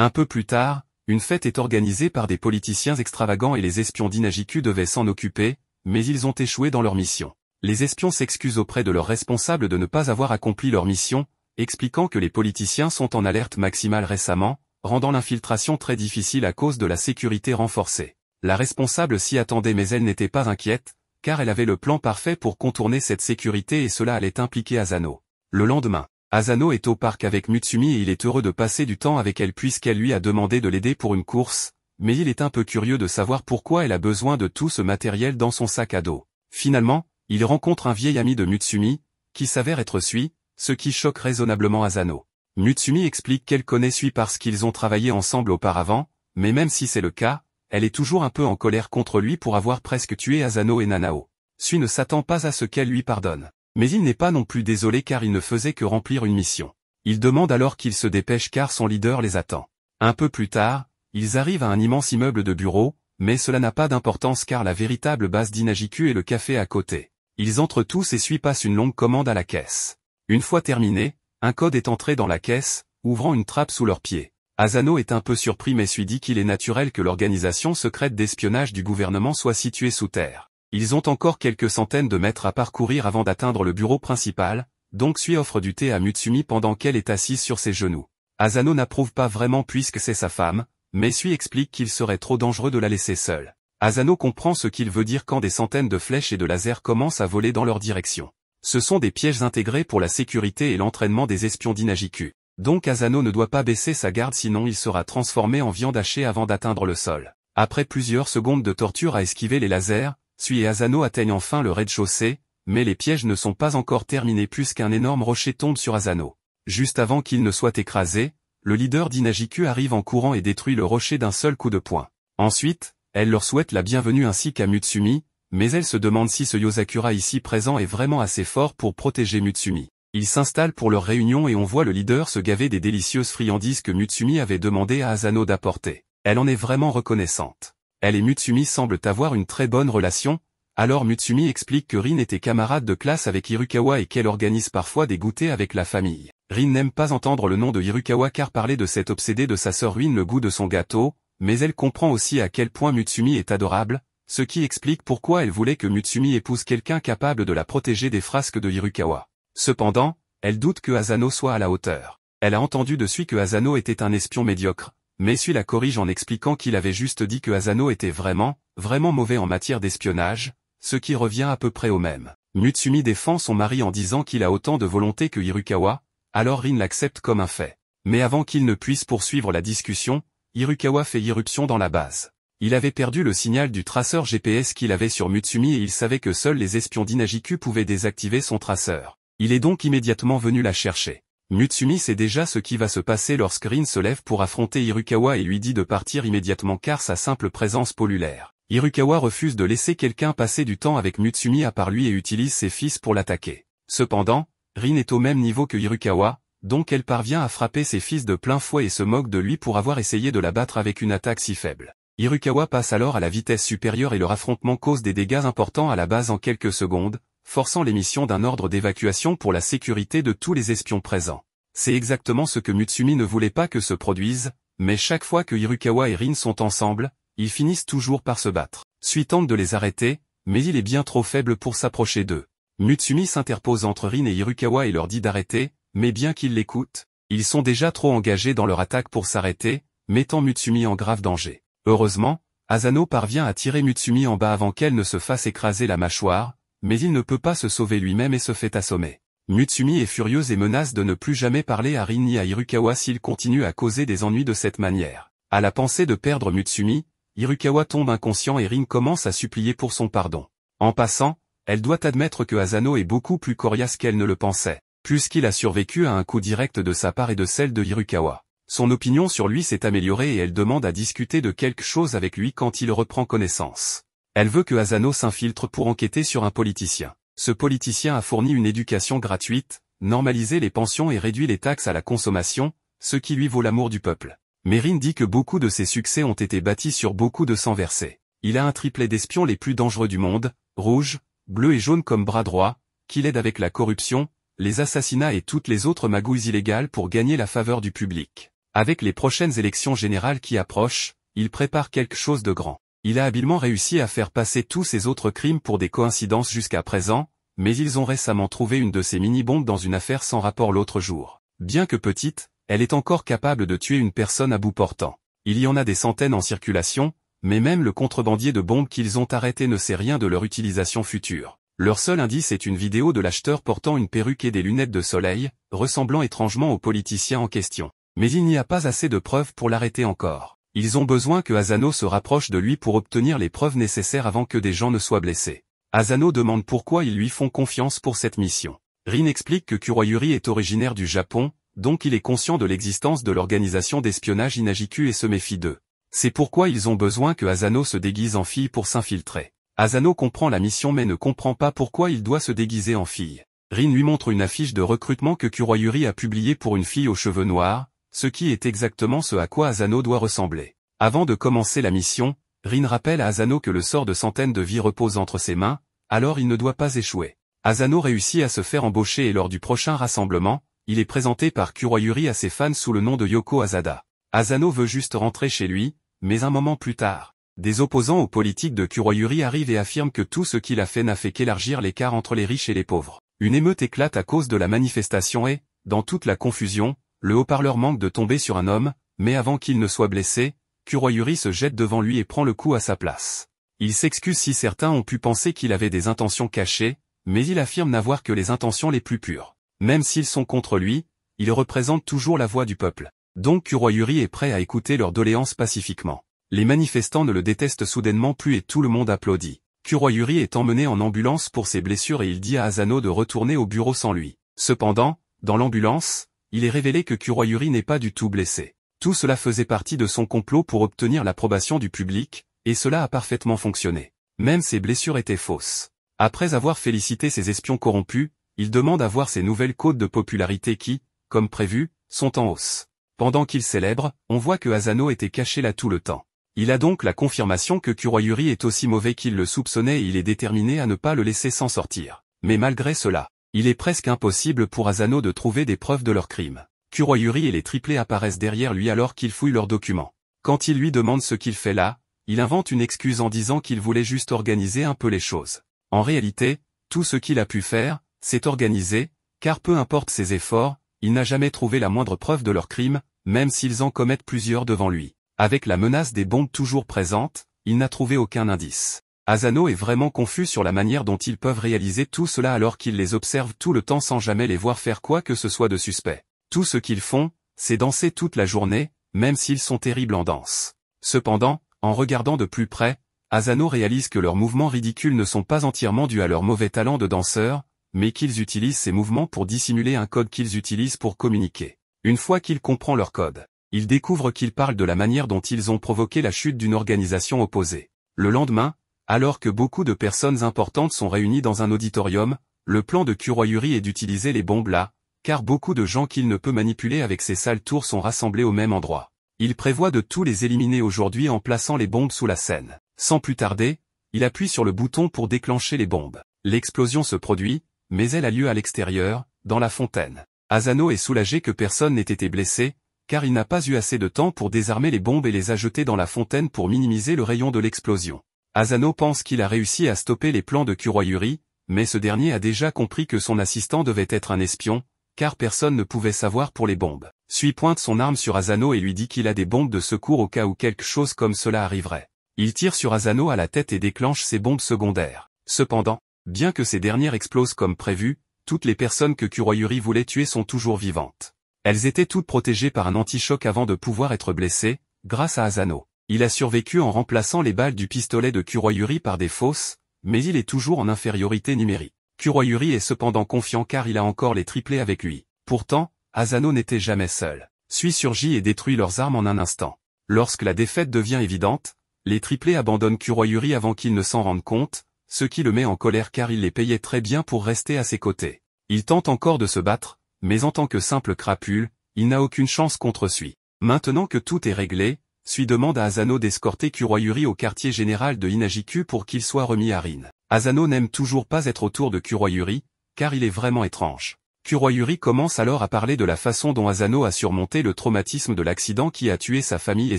Un peu plus tard, une fête est organisée par des politiciens extravagants et les espions d'Inajiku devaient s'en occuper, mais ils ont échoué dans leur mission. Les espions s'excusent auprès de leurs responsables de ne pas avoir accompli leur mission, expliquant que les politiciens sont en alerte maximale récemment, rendant l'infiltration très difficile à cause de la sécurité renforcée. La responsable s'y attendait mais elle n'était pas inquiète, car elle avait le plan parfait pour contourner cette sécurité et cela allait impliquer Asano. Le lendemain, Asano est au parc avec Mutsumi et il est heureux de passer du temps avec elle puisqu'elle lui a demandé de l'aider pour une course, mais il est un peu curieux de savoir pourquoi elle a besoin de tout ce matériel dans son sac à dos. Finalement, il rencontre un vieil ami de Mutsumi, qui s'avère être Sui, ce qui choque raisonnablement Asano. Mutsumi explique qu'elle connaît Sui parce qu'ils ont travaillé ensemble auparavant, mais même si c'est le cas, elle est toujours un peu en colère contre lui pour avoir presque tué Asano et Nanao. Sui ne s'attend pas à ce qu'elle lui pardonne. Mais il n'est pas non plus désolé car il ne faisait que remplir une mission. Il demande alors qu'il se dépêche car son leader les attend. Un peu plus tard, ils arrivent à un immense immeuble de bureaux, mais cela n'a pas d'importance car la véritable base d'Inajiku est le café à côté. Ils entrent tous et Sui passe une longue commande à la caisse. Une fois terminé, un code est entré dans la caisse, ouvrant une trappe sous leurs pieds. Asano est un peu surpris mais Sui dit qu'il est naturel que l'organisation secrète d'espionnage du gouvernement soit située sous terre. Ils ont encore quelques centaines de mètres à parcourir avant d'atteindre le bureau principal, donc Sui offre du thé à Mutsumi pendant qu'elle est assise sur ses genoux. Asano n'approuve pas vraiment puisque c'est sa femme, mais Sui explique qu'il serait trop dangereux de la laisser seule. Asano comprend ce qu'il veut dire quand des centaines de flèches et de lasers commencent à voler dans leur direction. Ce sont des pièges intégrés pour la sécurité et l'entraînement des espions d'Inajiku. Donc Asano ne doit pas baisser sa garde sinon il sera transformé en viande hachée avant d'atteindre le sol. Après plusieurs secondes de torture à esquiver les lasers, Sui et Asano atteignent enfin le rez-de-chaussée, mais les pièges ne sont pas encore terminés puisqu'un énorme rocher tombe sur Asano. Juste avant qu'il ne soit écrasé, le leader d'Inajiku arrive en courant et détruit le rocher d'un seul coup de poing. Ensuite, elle leur souhaite la bienvenue ainsi qu'à Mutsumi, mais elle se demande si ce Yosakura ici présent est vraiment assez fort pour protéger Mutsumi. Ils s'installent pour leur réunion et on voit le leader se gaver des délicieuses friandises que Mutsumi avait demandé à Asano d'apporter. Elle en est vraiment reconnaissante. Elle et Mutsumi semblent avoir une très bonne relation, alors Mutsumi explique que Rin était camarade de classe avec Hirukawa et qu'elle organise parfois des goûters avec la famille. Rin n'aime pas entendre le nom de Hirukawa car parler de cet obsédé de sa sœur ruine le goût de son gâteau, mais elle comprend aussi à quel point Mutsumi est adorable, ce qui explique pourquoi elle voulait que Mutsumi épouse quelqu'un capable de la protéger des frasques de Hirukawa. Cependant, elle doute que Asano soit à la hauteur. Elle a entendu de Sui que Asano était un espion médiocre, mais Sui la corrige en expliquant qu'il avait juste dit que Asano était vraiment mauvais en matière d'espionnage, ce qui revient à peu près au même. Mutsumi défend son mari en disant qu'il a autant de volonté que Hirukawa, alors Rin l'accepte comme un fait. Mais avant qu'il ne puisse poursuivre la discussion, Hirukawa fait irruption dans la base. Il avait perdu le signal du traceur GPS qu'il avait sur Mutsumi et il savait que seuls les espions d'Inajiku pouvaient désactiver son traceur. Il est donc immédiatement venu la chercher. Mutsumi sait déjà ce qui va se passer lorsque Rin se lève pour affronter Hirukawa et lui dit de partir immédiatement car sa simple présence pollue l'air. Hirukawa refuse de laisser quelqu'un passer du temps avec Mutsumi à part lui et utilise ses fils pour l'attaquer. Cependant, Rin est au même niveau que Hirukawa, donc elle parvient à frapper ses fils de plein fouet et se moque de lui pour avoir essayé de la battre avec une attaque si faible. Hirukawa passe alors à la vitesse supérieure et leur affrontement cause des dégâts importants à la base en quelques secondes, forçant l'émission d'un ordre d'évacuation pour la sécurité de tous les espions présents. C'est exactement ce que Mutsumi ne voulait pas que se produise, mais chaque fois que Hirukawa et Rin sont ensemble, ils finissent toujours par se battre. Sui tente de les arrêter, mais il est bien trop faible pour s'approcher d'eux. Mutsumi s'interpose entre Rin et Hirukawa et leur dit d'arrêter, mais bien qu'ils l'écoutent, ils sont déjà trop engagés dans leur attaque pour s'arrêter, mettant Mutsumi en grave danger. Heureusement, Asano parvient à tirer Mutsumi en bas avant qu'elle ne se fasse écraser la mâchoire, mais il ne peut pas se sauver lui-même et se fait assommer. Mutsumi est furieuse et menace de ne plus jamais parler à Rin ni à Hirukawa s'il continue à causer des ennuis de cette manière. À la pensée de perdre Mutsumi, Hirukawa tombe inconscient et Rin commence à supplier pour son pardon. En passant, elle doit admettre que Asano est beaucoup plus coriace qu'elle ne le pensait, puisqu'il a survécu à un coup direct de sa part et de celle de Hirukawa. Son opinion sur lui s'est améliorée et elle demande à discuter de quelque chose avec lui quand il reprend connaissance. Elle veut que Asano s'infiltre pour enquêter sur un politicien. Ce politicien a fourni une éducation gratuite, normalisé les pensions et réduit les taxes à la consommation, ce qui lui vaut l'amour du peuple. Mais Rin dit que beaucoup de ses succès ont été bâtis sur beaucoup de sang versé. Il a un triplet d'espions les plus dangereux du monde, rouge, bleu et jaune comme bras droit, qui l'aide avec la corruption, les assassinats et toutes les autres magouilles illégales pour gagner la faveur du public. Avec les prochaines élections générales qui approchent, il prépare quelque chose de grand. Il a habilement réussi à faire passer tous ses autres crimes pour des coïncidences jusqu'à présent, mais ils ont récemment trouvé une de ces mini-bombes dans une affaire sans rapport l'autre jour. Bien que petite, elle est encore capable de tuer une personne à bout portant. Il y en a des centaines en circulation, mais même le contrebandier de bombes qu'ils ont arrêté ne sait rien de leur utilisation future. Leur seul indice est une vidéo de l'acheteur portant une perruque et des lunettes de soleil, ressemblant étrangement au politicien en question. Mais il n'y a pas assez de preuves pour l'arrêter encore. Ils ont besoin que Asano se rapproche de lui pour obtenir les preuves nécessaires avant que des gens ne soient blessés. Asano demande pourquoi ils lui font confiance pour cette mission. Rin explique que Kuroyuri est originaire du Japon, donc il est conscient de l'existence de l'organisation d'espionnage Inajiku et se méfie d'eux. C'est pourquoi ils ont besoin que Asano se déguise en fille pour s'infiltrer. Asano comprend la mission mais ne comprend pas pourquoi il doit se déguiser en fille. Rin lui montre une affiche de recrutement que Kuroyuri a publiée pour une fille aux cheveux noirs, ce qui est exactement ce à quoi Asano doit ressembler. Avant de commencer la mission, Rin rappelle à Asano que le sort de centaines de vies repose entre ses mains, alors il ne doit pas échouer. Asano réussit à se faire embaucher et lors du prochain rassemblement, il est présenté par Kuroyuri à ses fans sous le nom de Yoko Asada. Asano veut juste rentrer chez lui, mais un moment plus tard, des opposants aux politiques de Kuroyuri arrivent et affirment que tout ce qu'il a fait n'a fait qu'élargir l'écart entre les riches et les pauvres. Une émeute éclate à cause de la manifestation et, dans toute la confusion, le haut-parleur manque de tomber sur un homme, mais avant qu'il ne soit blessé, Kuroyuri se jette devant lui et prend le coup à sa place. Il s'excuse si certains ont pu penser qu'il avait des intentions cachées, mais il affirme n'avoir que les intentions les plus pures. Même s'ils sont contre lui, il représente toujours la voix du peuple. Donc Kuroyuri est prêt à écouter leurs doléances pacifiquement. Les manifestants ne le détestent soudainement plus et tout le monde applaudit. Kuroyuri est emmené en ambulance pour ses blessures et il dit à Asano de retourner au bureau sans lui. Cependant, dans l'ambulance, il est révélé que Kuroyuri n'est pas du tout blessé. Tout cela faisait partie de son complot pour obtenir l'approbation du public, et cela a parfaitement fonctionné. Même ses blessures étaient fausses. Après avoir félicité ses espions corrompus, il demande à voir ses nouvelles cotes de popularité qui, comme prévu, sont en hausse. Pendant qu'il célèbre, on voit que Asano était caché là tout le temps. Il a donc la confirmation que Kuroyuri est aussi mauvais qu'il le soupçonnait et il est déterminé à ne pas le laisser s'en sortir. Mais malgré cela, il est presque impossible pour Asano de trouver des preuves de leur crime. Kuroyuri et les triplés apparaissent derrière lui alors qu'il fouille leurs documents. Quand il lui demande ce qu'il fait là, il invente une excuse en disant qu'il voulait juste organiser un peu les choses. En réalité, tout ce qu'il a pu faire, c'est organiser, car peu importe ses efforts, il n'a jamais trouvé la moindre preuve de leur crime, même s'ils en commettent plusieurs devant lui. Avec la menace des bombes toujours présente, il n'a trouvé aucun indice. Asano est vraiment confus sur la manière dont ils peuvent réaliser tout cela alors qu'il les observe tout le temps sans jamais les voir faire quoi que ce soit de suspect. Tout ce qu'ils font, c'est danser toute la journée, même s'ils sont terribles en danse. Cependant, en regardant de plus près, Asano réalise que leurs mouvements ridicules ne sont pas entièrement dus à leur mauvais talent de danseur, mais qu'ils utilisent ces mouvements pour dissimuler un code qu'ils utilisent pour communiquer. Une fois qu'il comprend leur code, il découvre qu'ils parlent de la manière dont ils ont provoqué la chute d'une organisation opposée. Le lendemain, alors que beaucoup de personnes importantes sont réunies dans un auditorium, le plan de Kuroyuri est d'utiliser les bombes là, car beaucoup de gens qu'il ne peut manipuler avec ses sales tours sont rassemblés au même endroit. Il prévoit de tous les éliminer aujourd'hui en plaçant les bombes sous la scène. Sans plus tarder, il appuie sur le bouton pour déclencher les bombes. L'explosion se produit, mais elle a lieu à l'extérieur, dans la fontaine. Asano est soulagé que personne n'ait été blessé, car il n'a pas eu assez de temps pour désarmer les bombes et les jeter dans la fontaine pour minimiser le rayon de l'explosion. Asano pense qu'il a réussi à stopper les plans de Kuroyuri, mais ce dernier a déjà compris que son assistant devait être un espion, car personne ne pouvait savoir pour les bombes. Sui pointe son arme sur Asano et lui dit qu'il a des bombes de secours au cas où quelque chose comme cela arriverait. Il tire sur Asano à la tête et déclenche ses bombes secondaires. Cependant, bien que ces dernières explosent comme prévu, toutes les personnes que Kuroyuri voulait tuer sont toujours vivantes. Elles étaient toutes protégées par un anti-choc avant de pouvoir être blessées, grâce à Asano. Il a survécu en remplaçant les balles du pistolet de Kuroyuri par des fausses, mais il est toujours en infériorité numérique. Kuroyuri est cependant confiant car il a encore les triplés avec lui. Pourtant, Asano n'était jamais seul. Sui surgit et détruit leurs armes en un instant. Lorsque la défaite devient évidente, les triplés abandonnent Kuroyuri avant qu'il ne s'en rende compte, ce qui le met en colère car il les payait très bien pour rester à ses côtés. Il tente encore de se battre, mais en tant que simple crapule, il n'a aucune chance contre Sui. Maintenant que tout est réglé, Sui demande à Asano d'escorter Kuroyuri au quartier général de Inajiku pour qu'il soit remis à Rin. Asano n'aime toujours pas être autour de Kuroyuri, car il est vraiment étrange. Kuroyuri commence alors à parler de la façon dont Asano a surmonté le traumatisme de l'accident qui a tué sa famille et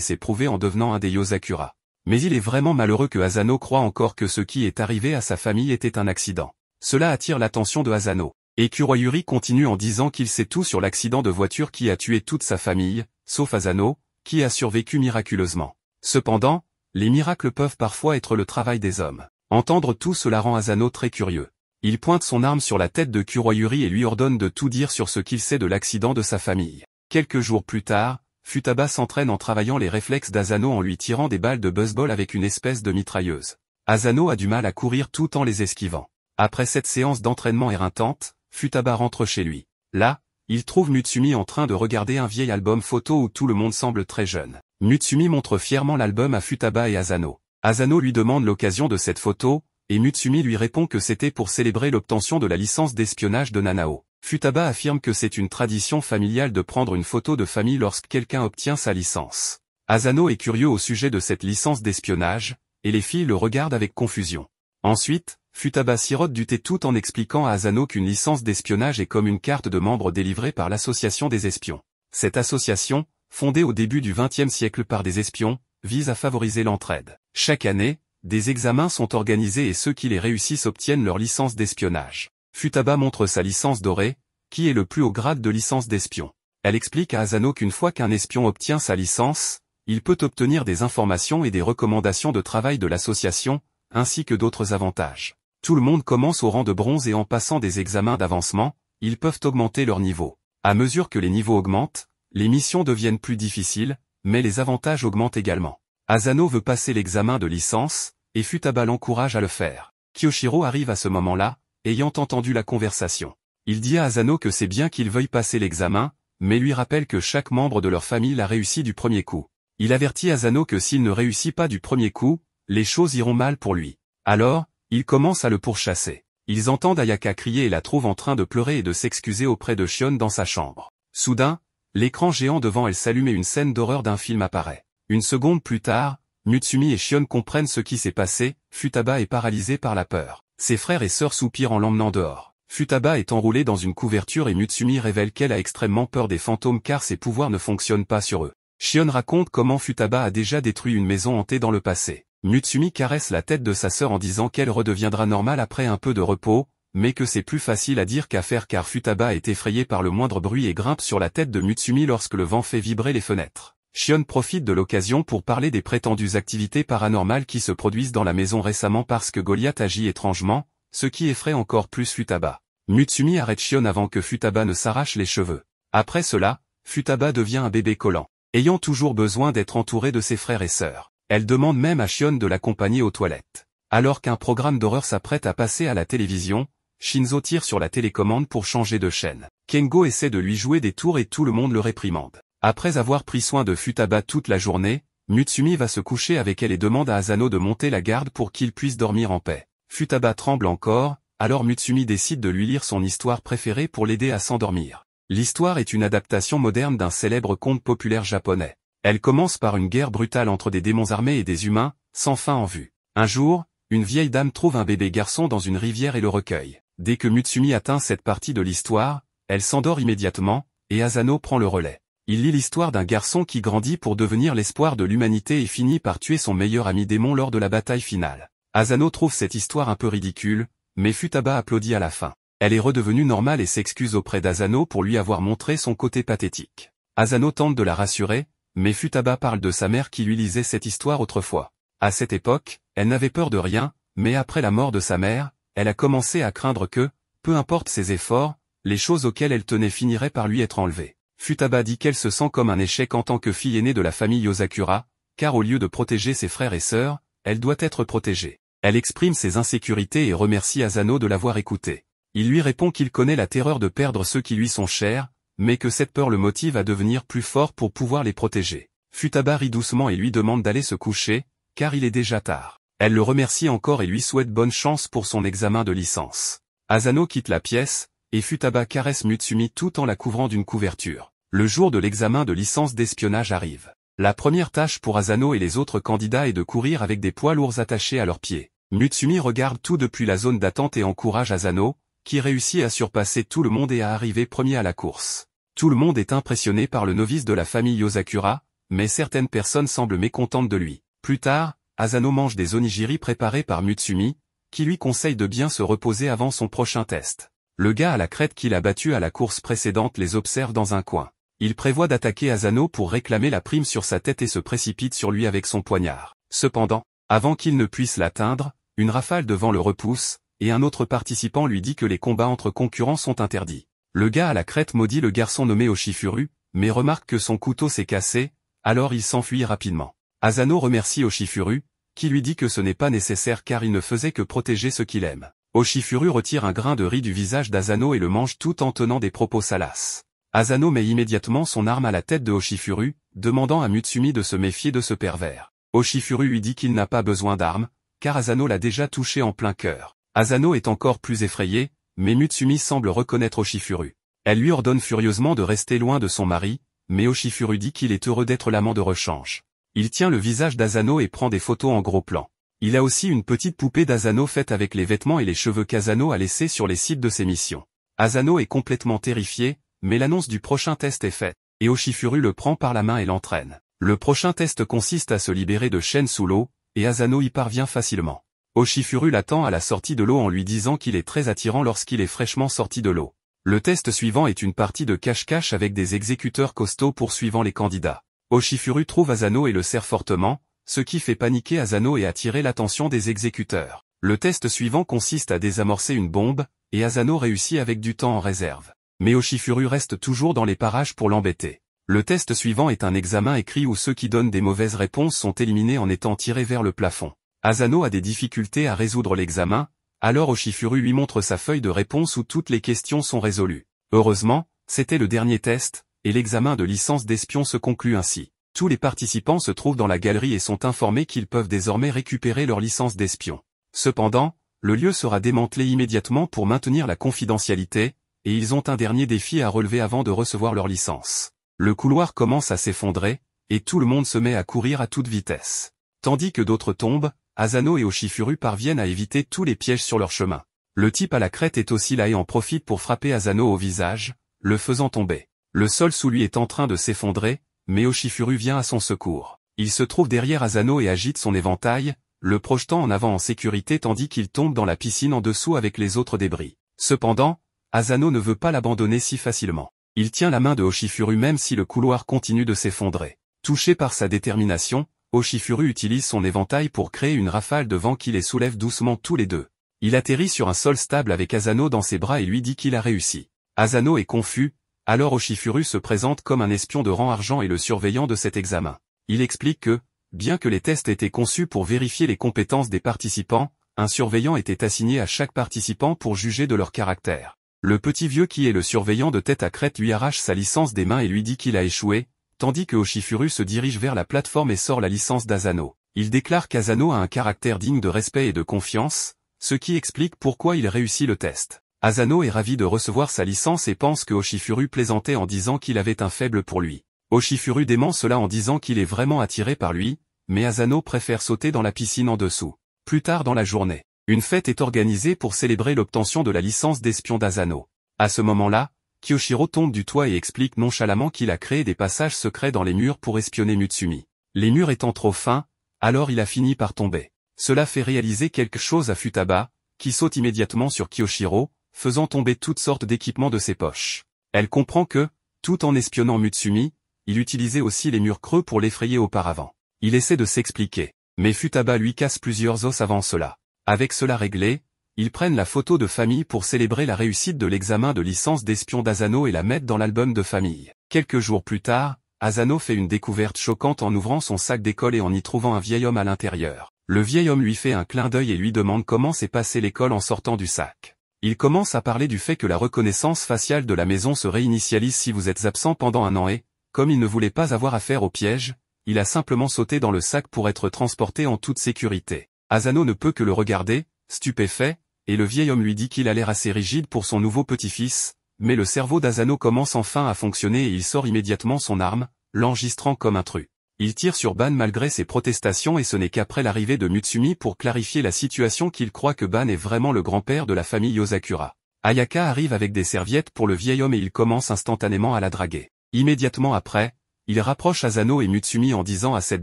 s'est prouvé en devenant un des Yozakura. Mais il est vraiment malheureux que Asano croit encore que ce qui est arrivé à sa famille était un accident. Cela attire l'attention de Asano. Et Kuroyuri continue en disant qu'il sait tout sur l'accident de voiture qui a tué toute sa famille, sauf Asano, qui a survécu miraculeusement. Cependant, les miracles peuvent parfois être le travail des hommes. Entendre tout cela rend Asano très curieux. Il pointe son arme sur la tête de Kuroyuri et lui ordonne de tout dire sur ce qu'il sait de l'accident de sa famille. Quelques jours plus tard, Futaba s'entraîne en travaillant les réflexes d'Asano en lui tirant des balles de baseball avec une espèce de mitrailleuse. Asano a du mal à courir tout en les esquivant. Après cette séance d'entraînement éreintante, Futaba rentre chez lui. Là, il trouve Mutsumi en train de regarder un vieil album photo où tout le monde semble très jeune. Mutsumi montre fièrement l'album à Futaba et Asano. Asano lui demande l'occasion de cette photo, et Mutsumi lui répond que c'était pour célébrer l'obtention de la licence d'espionnage de Nanao. Futaba affirme que c'est une tradition familiale de prendre une photo de famille lorsque quelqu'un obtient sa licence. Asano est curieux au sujet de cette licence d'espionnage, et les filles le regardent avec confusion. Ensuite, Futaba sirote du thé tout en expliquant à Asano qu'une licence d'espionnage est comme une carte de membre délivrée par l'Association des espions. Cette association, fondée au début du XXe siècle par des espions, vise à favoriser l'entraide. Chaque année, des examens sont organisés et ceux qui les réussissent obtiennent leur licence d'espionnage. Futaba montre sa licence dorée, qui est le plus haut grade de licence d'espion. Elle explique à Asano qu'une fois qu'un espion obtient sa licence, il peut obtenir des informations et des recommandations de travail de l'association, ainsi que d'autres avantages. Tout le monde commence au rang de bronze et en passant des examens d'avancement, ils peuvent augmenter leur niveau. À mesure que les niveaux augmentent, les missions deviennent plus difficiles, mais les avantages augmentent également. Asano veut passer l'examen de licence, et Futaba l'encourage à le faire. Kyoshiro arrive à ce moment-là, ayant entendu la conversation. Il dit à Asano que c'est bien qu'il veuille passer l'examen, mais lui rappelle que chaque membre de leur famille l'a réussi du premier coup. Il avertit Asano que s'il ne réussit pas du premier coup, les choses iront mal pour lui. Alors, ils commencent à le pourchasser. Ils entendent Ayaka crier et la trouvent en train de pleurer et de s'excuser auprès de Shion dans sa chambre. Soudain, l'écran géant devant elle s'allume et une scène d'horreur d'un film apparaît. Une seconde plus tard, Mutsumi et Shion comprennent ce qui s'est passé, Futaba est paralysé par la peur. Ses frères et sœurs soupirent en l'emmenant dehors. Futaba est enroulée dans une couverture et Mutsumi révèle qu'elle a extrêmement peur des fantômes car ses pouvoirs ne fonctionnent pas sur eux. Shion raconte comment Futaba a déjà détruit une maison hantée dans le passé. Mutsumi caresse la tête de sa sœur en disant qu'elle redeviendra normale après un peu de repos, mais que c'est plus facile à dire qu'à faire car Futaba est effrayée par le moindre bruit et grimpe sur la tête de Mutsumi lorsque le vent fait vibrer les fenêtres. Shion profite de l'occasion pour parler des prétendues activités paranormales qui se produisent dans la maison récemment parce que Goliath agit étrangement, ce qui effraie encore plus Futaba. Mutsumi arrête Shion avant que Futaba ne s'arrache les cheveux. Après cela, Futaba devient un bébé collant, ayant toujours besoin d'être entouré de ses frères et sœurs. Elle demande même à Shion de l'accompagner aux toilettes. Alors qu'un programme d'horreur s'apprête à passer à la télévision, Shinzo tire sur la télécommande pour changer de chaîne. Kengo essaie de lui jouer des tours et tout le monde le réprimande. Après avoir pris soin de Futaba toute la journée, Mutsumi va se coucher avec elle et demande à Asano de monter la garde pour qu'il puisse dormir en paix. Futaba tremble encore, alors Mutsumi décide de lui lire son histoire préférée pour l'aider à s'endormir. L'histoire est une adaptation moderne d'un célèbre conte populaire japonais. Elle commence par une guerre brutale entre des démons armés et des humains, sans fin en vue. Un jour, une vieille dame trouve un bébé garçon dans une rivière et le recueille. Dès que Mutsumi atteint cette partie de l'histoire, elle s'endort immédiatement, et Asano prend le relais. Il lit l'histoire d'un garçon qui grandit pour devenir l'espoir de l'humanité et finit par tuer son meilleur ami démon lors de la bataille finale. Asano trouve cette histoire un peu ridicule, mais Futaba applaudit à la fin. Elle est redevenue normale et s'excuse auprès d'Asano pour lui avoir montré son côté pathétique. Asano tente de la rassurer, mais Futaba parle de sa mère qui lui lisait cette histoire autrefois. À cette époque, elle n'avait peur de rien, mais après la mort de sa mère, elle a commencé à craindre que, peu importe ses efforts, les choses auxquelles elle tenait finiraient par lui être enlevées. Futaba dit qu'elle se sent comme un échec en tant que fille aînée de la famille Yozakura, car au lieu de protéger ses frères et sœurs, elle doit être protégée. Elle exprime ses insécurités et remercie Asano de l'avoir écoutée. Il lui répond qu'il connaît la terreur de perdre ceux qui lui sont chers, mais que cette peur le motive à devenir plus fort pour pouvoir les protéger. Futaba rit doucement et lui demande d'aller se coucher, car il est déjà tard. Elle le remercie encore et lui souhaite bonne chance pour son examen de licence. Asano quitte la pièce, et Futaba caresse Mutsumi tout en la couvrant d'une couverture. Le jour de l'examen de licence d'espionnage arrive. La première tâche pour Asano et les autres candidats est de courir avec des poids lourds attachés à leurs pieds. Mutsumi regarde tout depuis la zone d'attente et encourage Asano, qui réussit à surpasser tout le monde et à arriver premier à la course. Tout le monde est impressionné par le novice de la famille Yosakura, mais certaines personnes semblent mécontentes de lui. Plus tard, Asano mange des onigiri préparés par Mutsumi, qui lui conseille de bien se reposer avant son prochain test. Le gars à la crête qu'il a battu à la course précédente les observe dans un coin. Il prévoit d'attaquer Asano pour réclamer la prime sur sa tête et se précipite sur lui avec son poignard. Cependant, avant qu'il ne puisse l'atteindre, une rafale de vent le repousse, et un autre participant lui dit que les combats entre concurrents sont interdits. Le gars à la crête maudit le garçon nommé Oshifuru, mais remarque que son couteau s'est cassé, alors il s'enfuit rapidement. Asano remercie Oshifuru, qui lui dit que ce n'est pas nécessaire car il ne faisait que protéger ce qu'il aime. Oshifuru retire un grain de riz du visage d'Asano et le mange tout en tenant des propos salaces. Asano met immédiatement son arme à la tête de Oshifuru, demandant à Mutsumi de se méfier de ce pervers. Oshifuru lui dit qu'il n'a pas besoin d'armes, car Asano l'a déjà touché en plein cœur. Asano est encore plus effrayé, mais Mutsumi semble reconnaître Oshifuru. Elle lui ordonne furieusement de rester loin de son mari, mais Oshifuru dit qu'il est heureux d'être l'amant de rechange. Il tient le visage d'Asano et prend des photos en gros plan. Il a aussi une petite poupée d'Asano faite avec les vêtements et les cheveux qu'Asano a laissés sur les sites de ses missions. Asano est complètement terrifié, mais l'annonce du prochain test est faite, et Oshifuru le prend par la main et l'entraîne. Le prochain test consiste à se libérer de chaînes sous l'eau, et Asano y parvient facilement. Oshifuru l'attend à la sortie de l'eau en lui disant qu'il est très attirant lorsqu'il est fraîchement sorti de l'eau. Le test suivant est une partie de cache-cache avec des exécuteurs costauds poursuivant les candidats. Oshifuru trouve Asano et le serre fortement, ce qui fait paniquer Asano et attirer l'attention des exécuteurs. Le test suivant consiste à désamorcer une bombe, et Asano réussit avec du temps en réserve. Mais Oshifuru reste toujours dans les parages pour l'embêter. Le test suivant est un examen écrit où ceux qui donnent des mauvaises réponses sont éliminés en étant tirés vers le plafond. Asano a des difficultés à résoudre l'examen, alors Oshifuru lui montre sa feuille de réponse où toutes les questions sont résolues. Heureusement, c'était le dernier test, et l'examen de licence d'espion se conclut ainsi. Tous les participants se trouvent dans la galerie et sont informés qu'ils peuvent désormais récupérer leur licence d'espion. Cependant, le lieu sera démantelé immédiatement pour maintenir la confidentialité, et ils ont un dernier défi à relever avant de recevoir leur licence. Le couloir commence à s'effondrer, et tout le monde se met à courir à toute vitesse. Tandis que d'autres tombent, Asano et Oshifuru parviennent à éviter tous les pièges sur leur chemin. Le type à la crête est aussi là et en profite pour frapper Asano au visage, le faisant tomber. Le sol sous lui est en train de s'effondrer, mais Oshifuru vient à son secours. Il se trouve derrière Asano et agite son éventail, le projetant en avant en sécurité tandis qu'il tombe dans la piscine en dessous avec les autres débris. Cependant, Asano ne veut pas l'abandonner si facilement. Il tient la main de Oshifuru même si le couloir continue de s'effondrer. Touché par sa détermination, Oshifuru utilise son éventail pour créer une rafale de vent qui les soulève doucement tous les deux. Il atterrit sur un sol stable avec Asano dans ses bras et lui dit qu'il a réussi. Asano est confus, alors Oshifuru se présente comme un espion de rang argent et le surveillant de cet examen. Il explique que, bien que les tests étaient conçus pour vérifier les compétences des participants, un surveillant était assigné à chaque participant pour juger de leur caractère. Le petit vieux qui est le surveillant de tête à crête lui arrache sa licence des mains et lui dit qu'il a échoué, tandis que Oshifuru se dirige vers la plateforme et sort la licence d'Asano. Il déclare qu'Asano a un caractère digne de respect et de confiance, ce qui explique pourquoi il réussit le test. Asano est ravi de recevoir sa licence et pense que Oshifuru plaisantait en disant qu'il avait un faible pour lui. Oshifuru dément cela en disant qu'il est vraiment attiré par lui, mais Asano préfère sauter dans la piscine en dessous. Plus tard dans la journée, une fête est organisée pour célébrer l'obtention de la licence d'espion d'Asano. À ce moment-là, Kyoshiro tombe du toit et explique nonchalamment qu'il a créé des passages secrets dans les murs pour espionner Mutsumi. Les murs étant trop fins, alors il a fini par tomber. Cela fait réaliser quelque chose à Futaba, qui saute immédiatement sur Kyoshiro, faisant tomber toutes sortes d'équipements de ses poches. Elle comprend que, tout en espionnant Mutsumi, il utilisait aussi les murs creux pour l'effrayer auparavant. Il essaie de s'expliquer, mais Futaba lui casse plusieurs os avant cela. Avec cela réglé, ils prennent la photo de famille pour célébrer la réussite de l'examen de licence d'espion d'Asano et la mettent dans l'album de famille. Quelques jours plus tard, Asano fait une découverte choquante en ouvrant son sac d'école et en y trouvant un vieil homme à l'intérieur. Le vieil homme lui fait un clin d'œil et lui demande comment s'est passé l'école en sortant du sac. Il commence à parler du fait que la reconnaissance faciale de la maison se réinitialise si vous êtes absent pendant un an et, comme il ne voulait pas avoir affaire au piège, il a simplement sauté dans le sac pour être transporté en toute sécurité. Asano ne peut que le regarder, stupéfait, et le vieil homme lui dit qu'il a l'air assez rigide pour son nouveau petit-fils, mais le cerveau d'Asano commence enfin à fonctionner et il sort immédiatement son arme, l'enregistrant comme intrus. Il tire sur Ban malgré ses protestations et ce n'est qu'après l'arrivée de Mutsumi pour clarifier la situation qu'il croit que Ban est vraiment le grand-père de la famille Yosakura. Ayaka arrive avec des serviettes pour le vieil homme et il commence instantanément à la draguer. Immédiatement après, il rapproche Asano et Mutsumi en disant à cette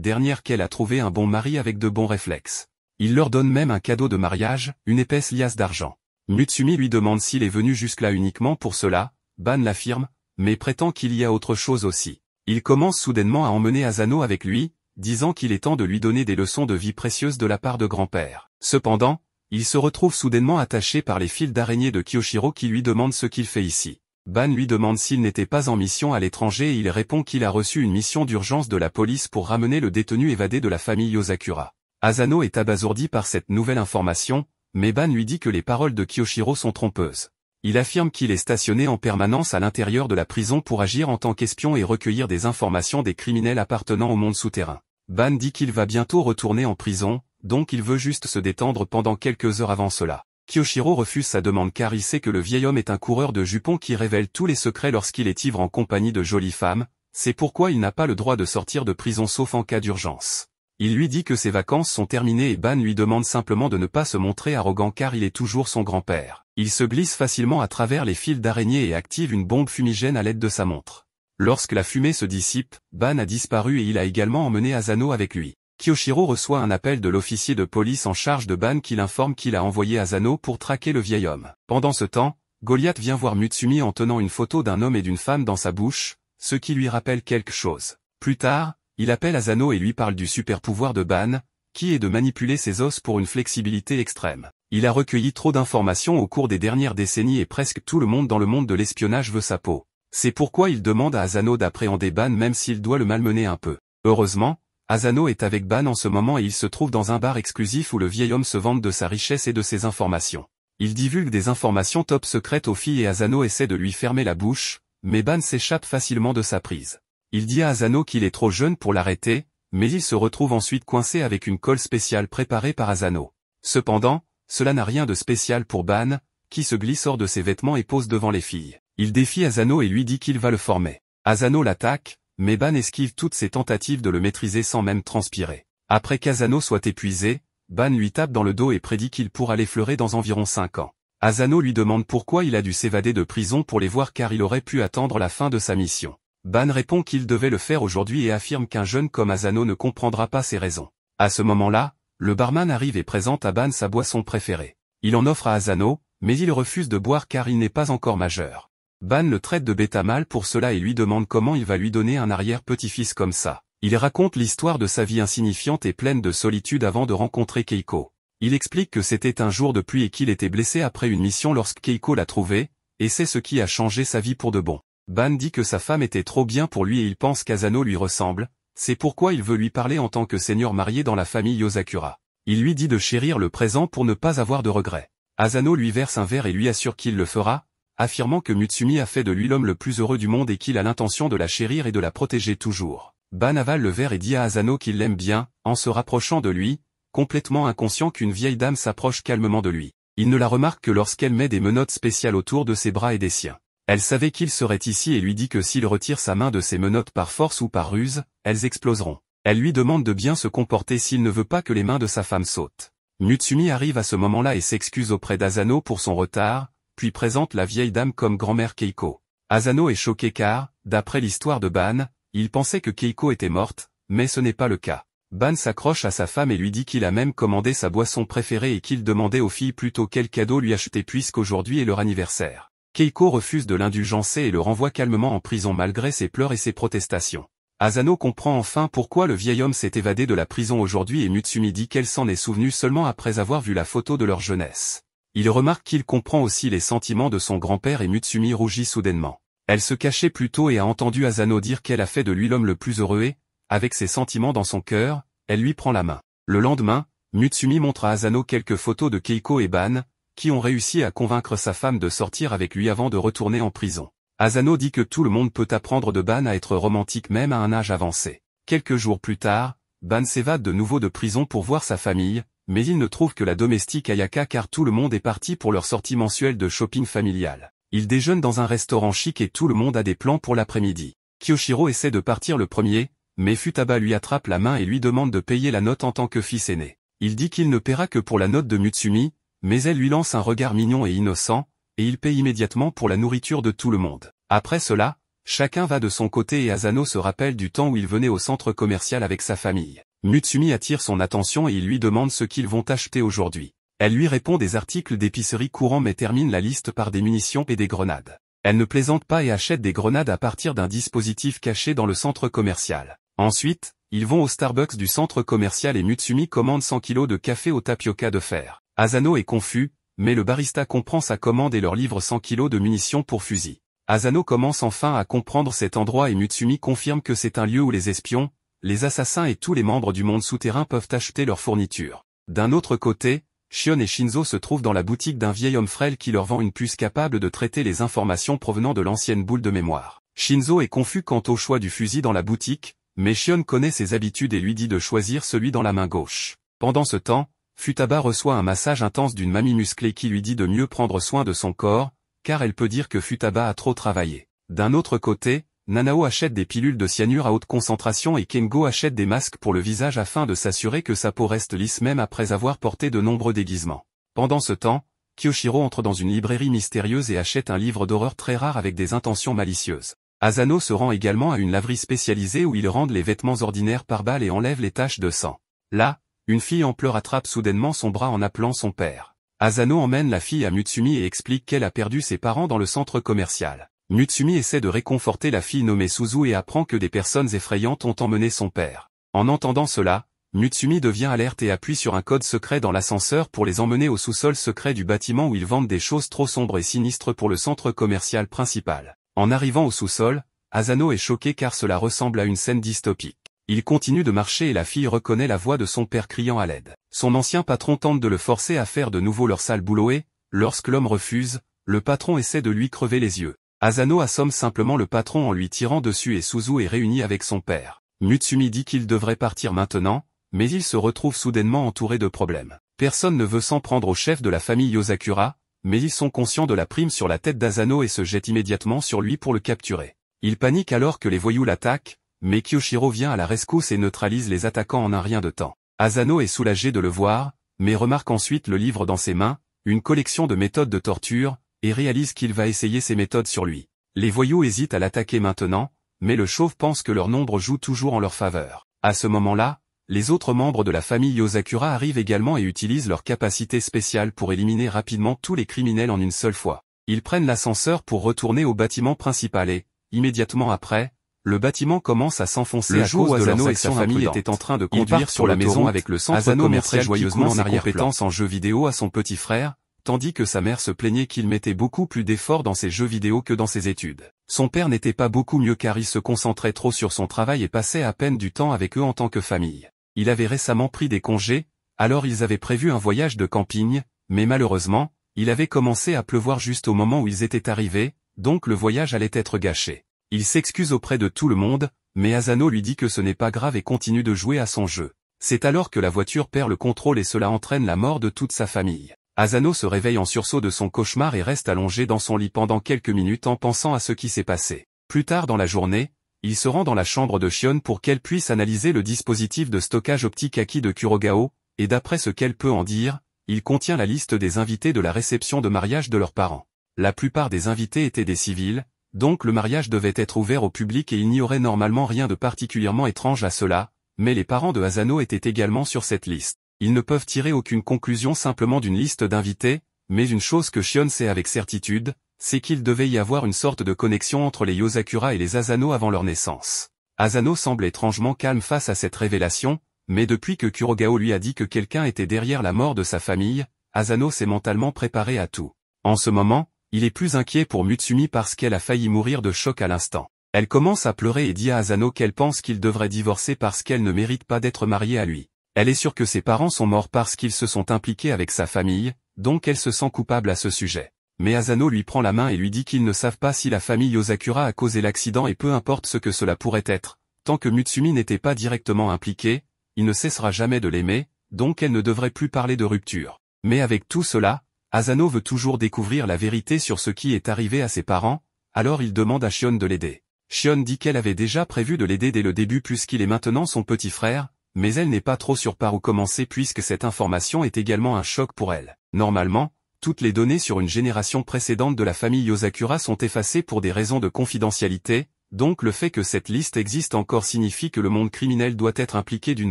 dernière qu'elle a trouvé un bon mari avec de bons réflexes. Il leur donne même un cadeau de mariage, une épaisse liasse d'argent. Mutsumi lui demande s'il est venu jusque-là uniquement pour cela, Ban l'affirme, mais prétend qu'il y a autre chose aussi. Il commence soudainement à emmener Asano avec lui, disant qu'il est temps de lui donner des leçons de vie précieuses de la part de grand-père. Cependant, il se retrouve soudainement attaché par les fils d'araignée de Kiyoshiro qui lui demande ce qu'il fait ici. Ban lui demande s'il n'était pas en mission à l'étranger et il répond qu'il a reçu une mission d'urgence de la police pour ramener le détenu évadé de la famille Yosakura. Asano est abasourdi par cette nouvelle information, mais Ban lui dit que les paroles de Kiyoshiro sont trompeuses. Il affirme qu'il est stationné en permanence à l'intérieur de la prison pour agir en tant qu'espion et recueillir des informations des criminels appartenant au monde souterrain. Ban dit qu'il va bientôt retourner en prison, donc il veut juste se détendre pendant quelques heures avant cela. Kiyoshiro refuse sa demande car il sait que le vieil homme est un coureur de jupons qui révèle tous les secrets lorsqu'il est ivre en compagnie de jolies femmes, c'est pourquoi il n'a pas le droit de sortir de prison sauf en cas d'urgence. Il lui dit que ses vacances sont terminées et Ban lui demande simplement de ne pas se montrer arrogant car il est toujours son grand-père. Il se glisse facilement à travers les fils d'araignée et active une bombe fumigène à l'aide de sa montre. Lorsque la fumée se dissipe, Ban a disparu et il a également emmené Asano avec lui. Kiyoshiro reçoit un appel de l'officier de police en charge de Ban qui l'informe qu'il a envoyé Asano pour traquer le vieil homme. Pendant ce temps, Goliath vient voir Mutsumi en tenant une photo d'un homme et d'une femme dans sa bouche, ce qui lui rappelle quelque chose. Plus tard, il appelle Asano et lui parle du super pouvoir de Ban, qui est de manipuler ses os pour une flexibilité extrême. Il a recueilli trop d'informations au cours des dernières décennies et presque tout le monde dans le monde de l'espionnage veut sa peau. C'est pourquoi il demande à Asano d'appréhender Ban même s'il doit le malmener un peu. Heureusement, Asano est avec Ban en ce moment et il se trouve dans un bar exclusif où le vieil homme se vante de sa richesse et de ses informations. Il divulgue des informations top secrètes aux filles et Asano essaie de lui fermer la bouche, mais Ban s'échappe facilement de sa prise. Il dit à Asano qu'il est trop jeune pour l'arrêter, mais il se retrouve ensuite coincé avec une colle spéciale préparée par Asano. Cependant, cela n'a rien de spécial pour Ban, qui se glisse hors de ses vêtements et pose devant les filles. Il défie Asano et lui dit qu'il va le former. Asano l'attaque, mais Ban esquive toutes ses tentatives de le maîtriser sans même transpirer. Après qu'Asano soit épuisé, Ban lui tape dans le dos et prédit qu'il pourra l'effleurer dans environ 5 ans. Asano lui demande pourquoi il a dû s'évader de prison pour les voir car il aurait pu attendre la fin de sa mission. Ban répond qu'il devait le faire aujourd'hui et affirme qu'un jeune comme Asano ne comprendra pas ses raisons. À ce moment-là, le barman arrive et présente à Ban sa boisson préférée. Il en offre à Asano, mais il refuse de boire car il n'est pas encore majeur. Ban le traite de bêta mâle pour cela et lui demande comment il va lui donner un arrière-petit-fils comme ça. Il raconte l'histoire de sa vie insignifiante et pleine de solitude avant de rencontrer Keiko. Il explique que c'était un jour de pluie et qu'il était blessé après une mission lorsque Keiko l'a trouvé, et c'est ce qui a changé sa vie pour de bon. Ban dit que sa femme était trop bien pour lui et il pense qu'Asano lui ressemble, c'est pourquoi il veut lui parler en tant que seigneur marié dans la famille Yosakura. Il lui dit de chérir le présent pour ne pas avoir de regrets. Asano lui verse un verre et lui assure qu'il le fera, affirmant que Mutsumi a fait de lui l'homme le plus heureux du monde et qu'il a l'intention de la chérir et de la protéger toujours. Ban avale le verre et dit à Asano qu'il l'aime bien, en se rapprochant de lui, complètement inconscient qu'une vieille dame s'approche calmement de lui. Il ne la remarque que lorsqu'elle met des menottes spéciales autour de ses bras et des siens. Elle savait qu'il serait ici et lui dit que s'il retire sa main de ses menottes par force ou par ruse, elles exploseront. Elle lui demande de bien se comporter s'il ne veut pas que les mains de sa femme sautent. Mutsumi arrive à ce moment-là et s'excuse auprès d'Asano pour son retard, puis présente la vieille dame comme grand-mère Keiko. Asano est choqué car, d'après l'histoire de Ban, il pensait que Keiko était morte, mais ce n'est pas le cas. Ban s'accroche à sa femme et lui dit qu'il a même commandé sa boisson préférée et qu'il demandait aux filles plutôt quel cadeau lui acheter puisqu'aujourd'hui est leur anniversaire. Keiko refuse de l'indulgencer et le renvoie calmement en prison malgré ses pleurs et ses protestations. Asano comprend enfin pourquoi le vieil homme s'est évadé de la prison aujourd'hui et Mutsumi dit qu'elle s'en est souvenue seulement après avoir vu la photo de leur jeunesse. Il remarque qu'il comprend aussi les sentiments de son grand-père et Mutsumi rougit soudainement. Elle se cachait plus tôt et a entendu Asano dire qu'elle a fait de lui l'homme le plus heureux et, avec ses sentiments dans son cœur, elle lui prend la main. Le lendemain, Mutsumi montre à Asano quelques photos de Keiko et Ban, qui ont réussi à convaincre sa femme de sortir avec lui avant de retourner en prison. Asano dit que tout le monde peut apprendre de Ban à être romantique même à un âge avancé. Quelques jours plus tard, Ban s'évade de nouveau de prison pour voir sa famille, mais il ne trouve que la domestique Ayaka car tout le monde est parti pour leur sortie mensuelle de shopping familial. Il déjeune dans un restaurant chic et tout le monde a des plans pour l'après-midi. Kiyoshiro essaie de partir le premier, mais Futaba lui attrape la main et lui demande de payer la note en tant que fils aîné. Il dit qu'il ne paiera que pour la note de Mutsumi, mais elle lui lance un regard mignon et innocent, et il paie immédiatement pour la nourriture de tout le monde. Après cela, chacun va de son côté et Asano se rappelle du temps où il venait au centre commercial avec sa famille. Mutsumi attire son attention et il lui demande ce qu'ils vont acheter aujourd'hui. Elle lui répond des articles d'épicerie courants mais termine la liste par des munitions et des grenades. Elle ne plaisante pas et achète des grenades à partir d'un dispositif caché dans le centre commercial. Ensuite, ils vont au Starbucks du centre commercial et Mutsumi commande 100 kg de café au tapioca de fer. Asano est confus, mais le barista comprend sa commande et leur livre 100 kg de munitions pour fusil. Asano commence enfin à comprendre cet endroit et Mutsumi confirme que c'est un lieu où les espions, les assassins et tous les membres du monde souterrain peuvent acheter leurs fournitures. D'un autre côté, Shion et Shinzo se trouvent dans la boutique d'un vieil homme frêle qui leur vend une puce capable de traiter les informations provenant de l'ancienne boule de mémoire. Shinzo est confus quant au choix du fusil dans la boutique, mais Shion connaît ses habitudes et lui dit de choisir celui dans la main gauche. Pendant ce temps, Futaba reçoit un massage intense d'une mamie musclée qui lui dit de mieux prendre soin de son corps, car elle peut dire que Futaba a trop travaillé. D'un autre côté, Nanao achète des pilules de cyanure à haute concentration et Kengo achète des masques pour le visage afin de s'assurer que sa peau reste lisse même après avoir porté de nombreux déguisements. Pendant ce temps, Kyoshiro entre dans une librairie mystérieuse et achète un livre d'horreur très rare avec des intentions malicieuses. Asano se rend également à une laverie spécialisée où ils rendent les vêtements ordinaires par balle et enlèvent les taches de sang. Là, une fille en pleurs attrape soudainement son bras en appelant son père. Asano emmène la fille à Mutsumi et explique qu'elle a perdu ses parents dans le centre commercial. Mutsumi essaie de réconforter la fille nommée Suzu et apprend que des personnes effrayantes ont emmené son père. En entendant cela, Mutsumi devient alerte et appuie sur un code secret dans l'ascenseur pour les emmener au sous-sol secret du bâtiment où ils vendent des choses trop sombres et sinistres pour le centre commercial principal. En arrivant au sous-sol, Asano est choqué car cela ressemble à une scène dystopique. Il continue de marcher et la fille reconnaît la voix de son père criant à l'aide. Son ancien patron tente de le forcer à faire de nouveau leur sale boulot et, lorsque l'homme refuse, le patron essaie de lui crever les yeux. Asano assomme simplement le patron en lui tirant dessus et Suzu est réuni avec son père. Mutsumi dit qu'il devrait partir maintenant, mais il se retrouve soudainement entouré de problèmes. Personne ne veut s'en prendre au chef de la famille Yosakura, mais ils sont conscients de la prime sur la tête d'Asano et se jettent immédiatement sur lui pour le capturer. Il panique alors que les voyous l'attaquent, mais Kyoshiro vient à la rescousse et neutralise les attaquants en un rien de temps. Asano est soulagé de le voir, mais remarque ensuite le livre dans ses mains, une collection de méthodes de torture, et réalise qu'il va essayer ces méthodes sur lui. Les voyous hésitent à l'attaquer maintenant, mais le chauve pense que leur nombre joue toujours en leur faveur. À ce moment-là, les autres membres de la famille Yosakura arrivent également et utilisent leur capacité spéciale pour éliminer rapidement tous les criminels en une seule fois. Ils prennent l'ascenseur pour retourner au bâtiment principal et, immédiatement après, le bâtiment commence à s'enfoncer Le à jour cause où de Asano leur et sa action famille imprudente. étaient en train de Ils conduire partent sur la maison avec le centre Asano montrait commercial joyeusement joyeusement ses compétences en jeux vidéo à son petit frère, tandis que sa mère se plaignait qu'il mettait beaucoup plus d'efforts dans ses jeux vidéo que dans ses études. Son père n'était pas beaucoup mieux car il se concentrait trop sur son travail et passait à peine du temps avec eux en tant que famille. Il avait récemment pris des congés, alors ils avaient prévu un voyage de camping, mais malheureusement, il avait commencé à pleuvoir juste au moment où ils étaient arrivés, donc le voyage allait être gâché. Il s'excuse auprès de tout le monde, mais Asano lui dit que ce n'est pas grave et continue de jouer à son jeu. C'est alors que la voiture perd le contrôle et cela entraîne la mort de toute sa famille. Asano se réveille en sursaut de son cauchemar et reste allongé dans son lit pendant quelques minutes en pensant à ce qui s'est passé. Plus tard dans la journée, il se rend dans la chambre de Shion pour qu'elle puisse analyser le dispositif de stockage optique acquis de Kurogao, et d'après ce qu'elle peut en dire, il contient la liste des invités de la réception de mariage de leurs parents. La plupart des invités étaient des civils, donc le mariage devait être ouvert au public et il n'y aurait normalement rien de particulièrement étrange à cela, mais les parents de Asano étaient également sur cette liste. Ils ne peuvent tirer aucune conclusion simplement d'une liste d'invités, mais une chose que Shion sait avec certitude, c'est qu'il devait y avoir une sorte de connexion entre les Yosakura et les Asano avant leur naissance. Asano semble étrangement calme face à cette révélation, mais depuis que Kurogao lui a dit que quelqu'un était derrière la mort de sa famille, Asano s'est mentalement préparé à tout. En ce moment, il est plus inquiet pour Mutsumi parce qu'elle a failli mourir de choc à l'instant. Elle commence à pleurer et dit à Asano qu'elle pense qu'il devrait divorcer parce qu'elle ne mérite pas d'être mariée à lui. Elle est sûre que ses parents sont morts parce qu'ils se sont impliqués avec sa famille, donc elle se sent coupable à ce sujet. Mais Asano lui prend la main et lui dit qu'ils ne savent pas si la famille Yosakura a causé l'accident et peu importe ce que cela pourrait être, tant que Mutsumi n'était pas directement impliqué, il ne cessera jamais de l'aimer, donc elle ne devrait plus parler de rupture. Mais avec tout cela, Asano veut toujours découvrir la vérité sur ce qui est arrivé à ses parents, alors il demande à Shion de l'aider. Shion dit qu'elle avait déjà prévu de l'aider dès le début puisqu'il est maintenant son petit frère, mais elle n'est pas trop sûre par où commencer puisque cette information est également un choc pour elle. Normalement, toutes les données sur une génération précédente de la famille Yosakura sont effacées pour des raisons de confidentialité, donc le fait que cette liste existe encore signifie que le monde criminel doit être impliqué d'une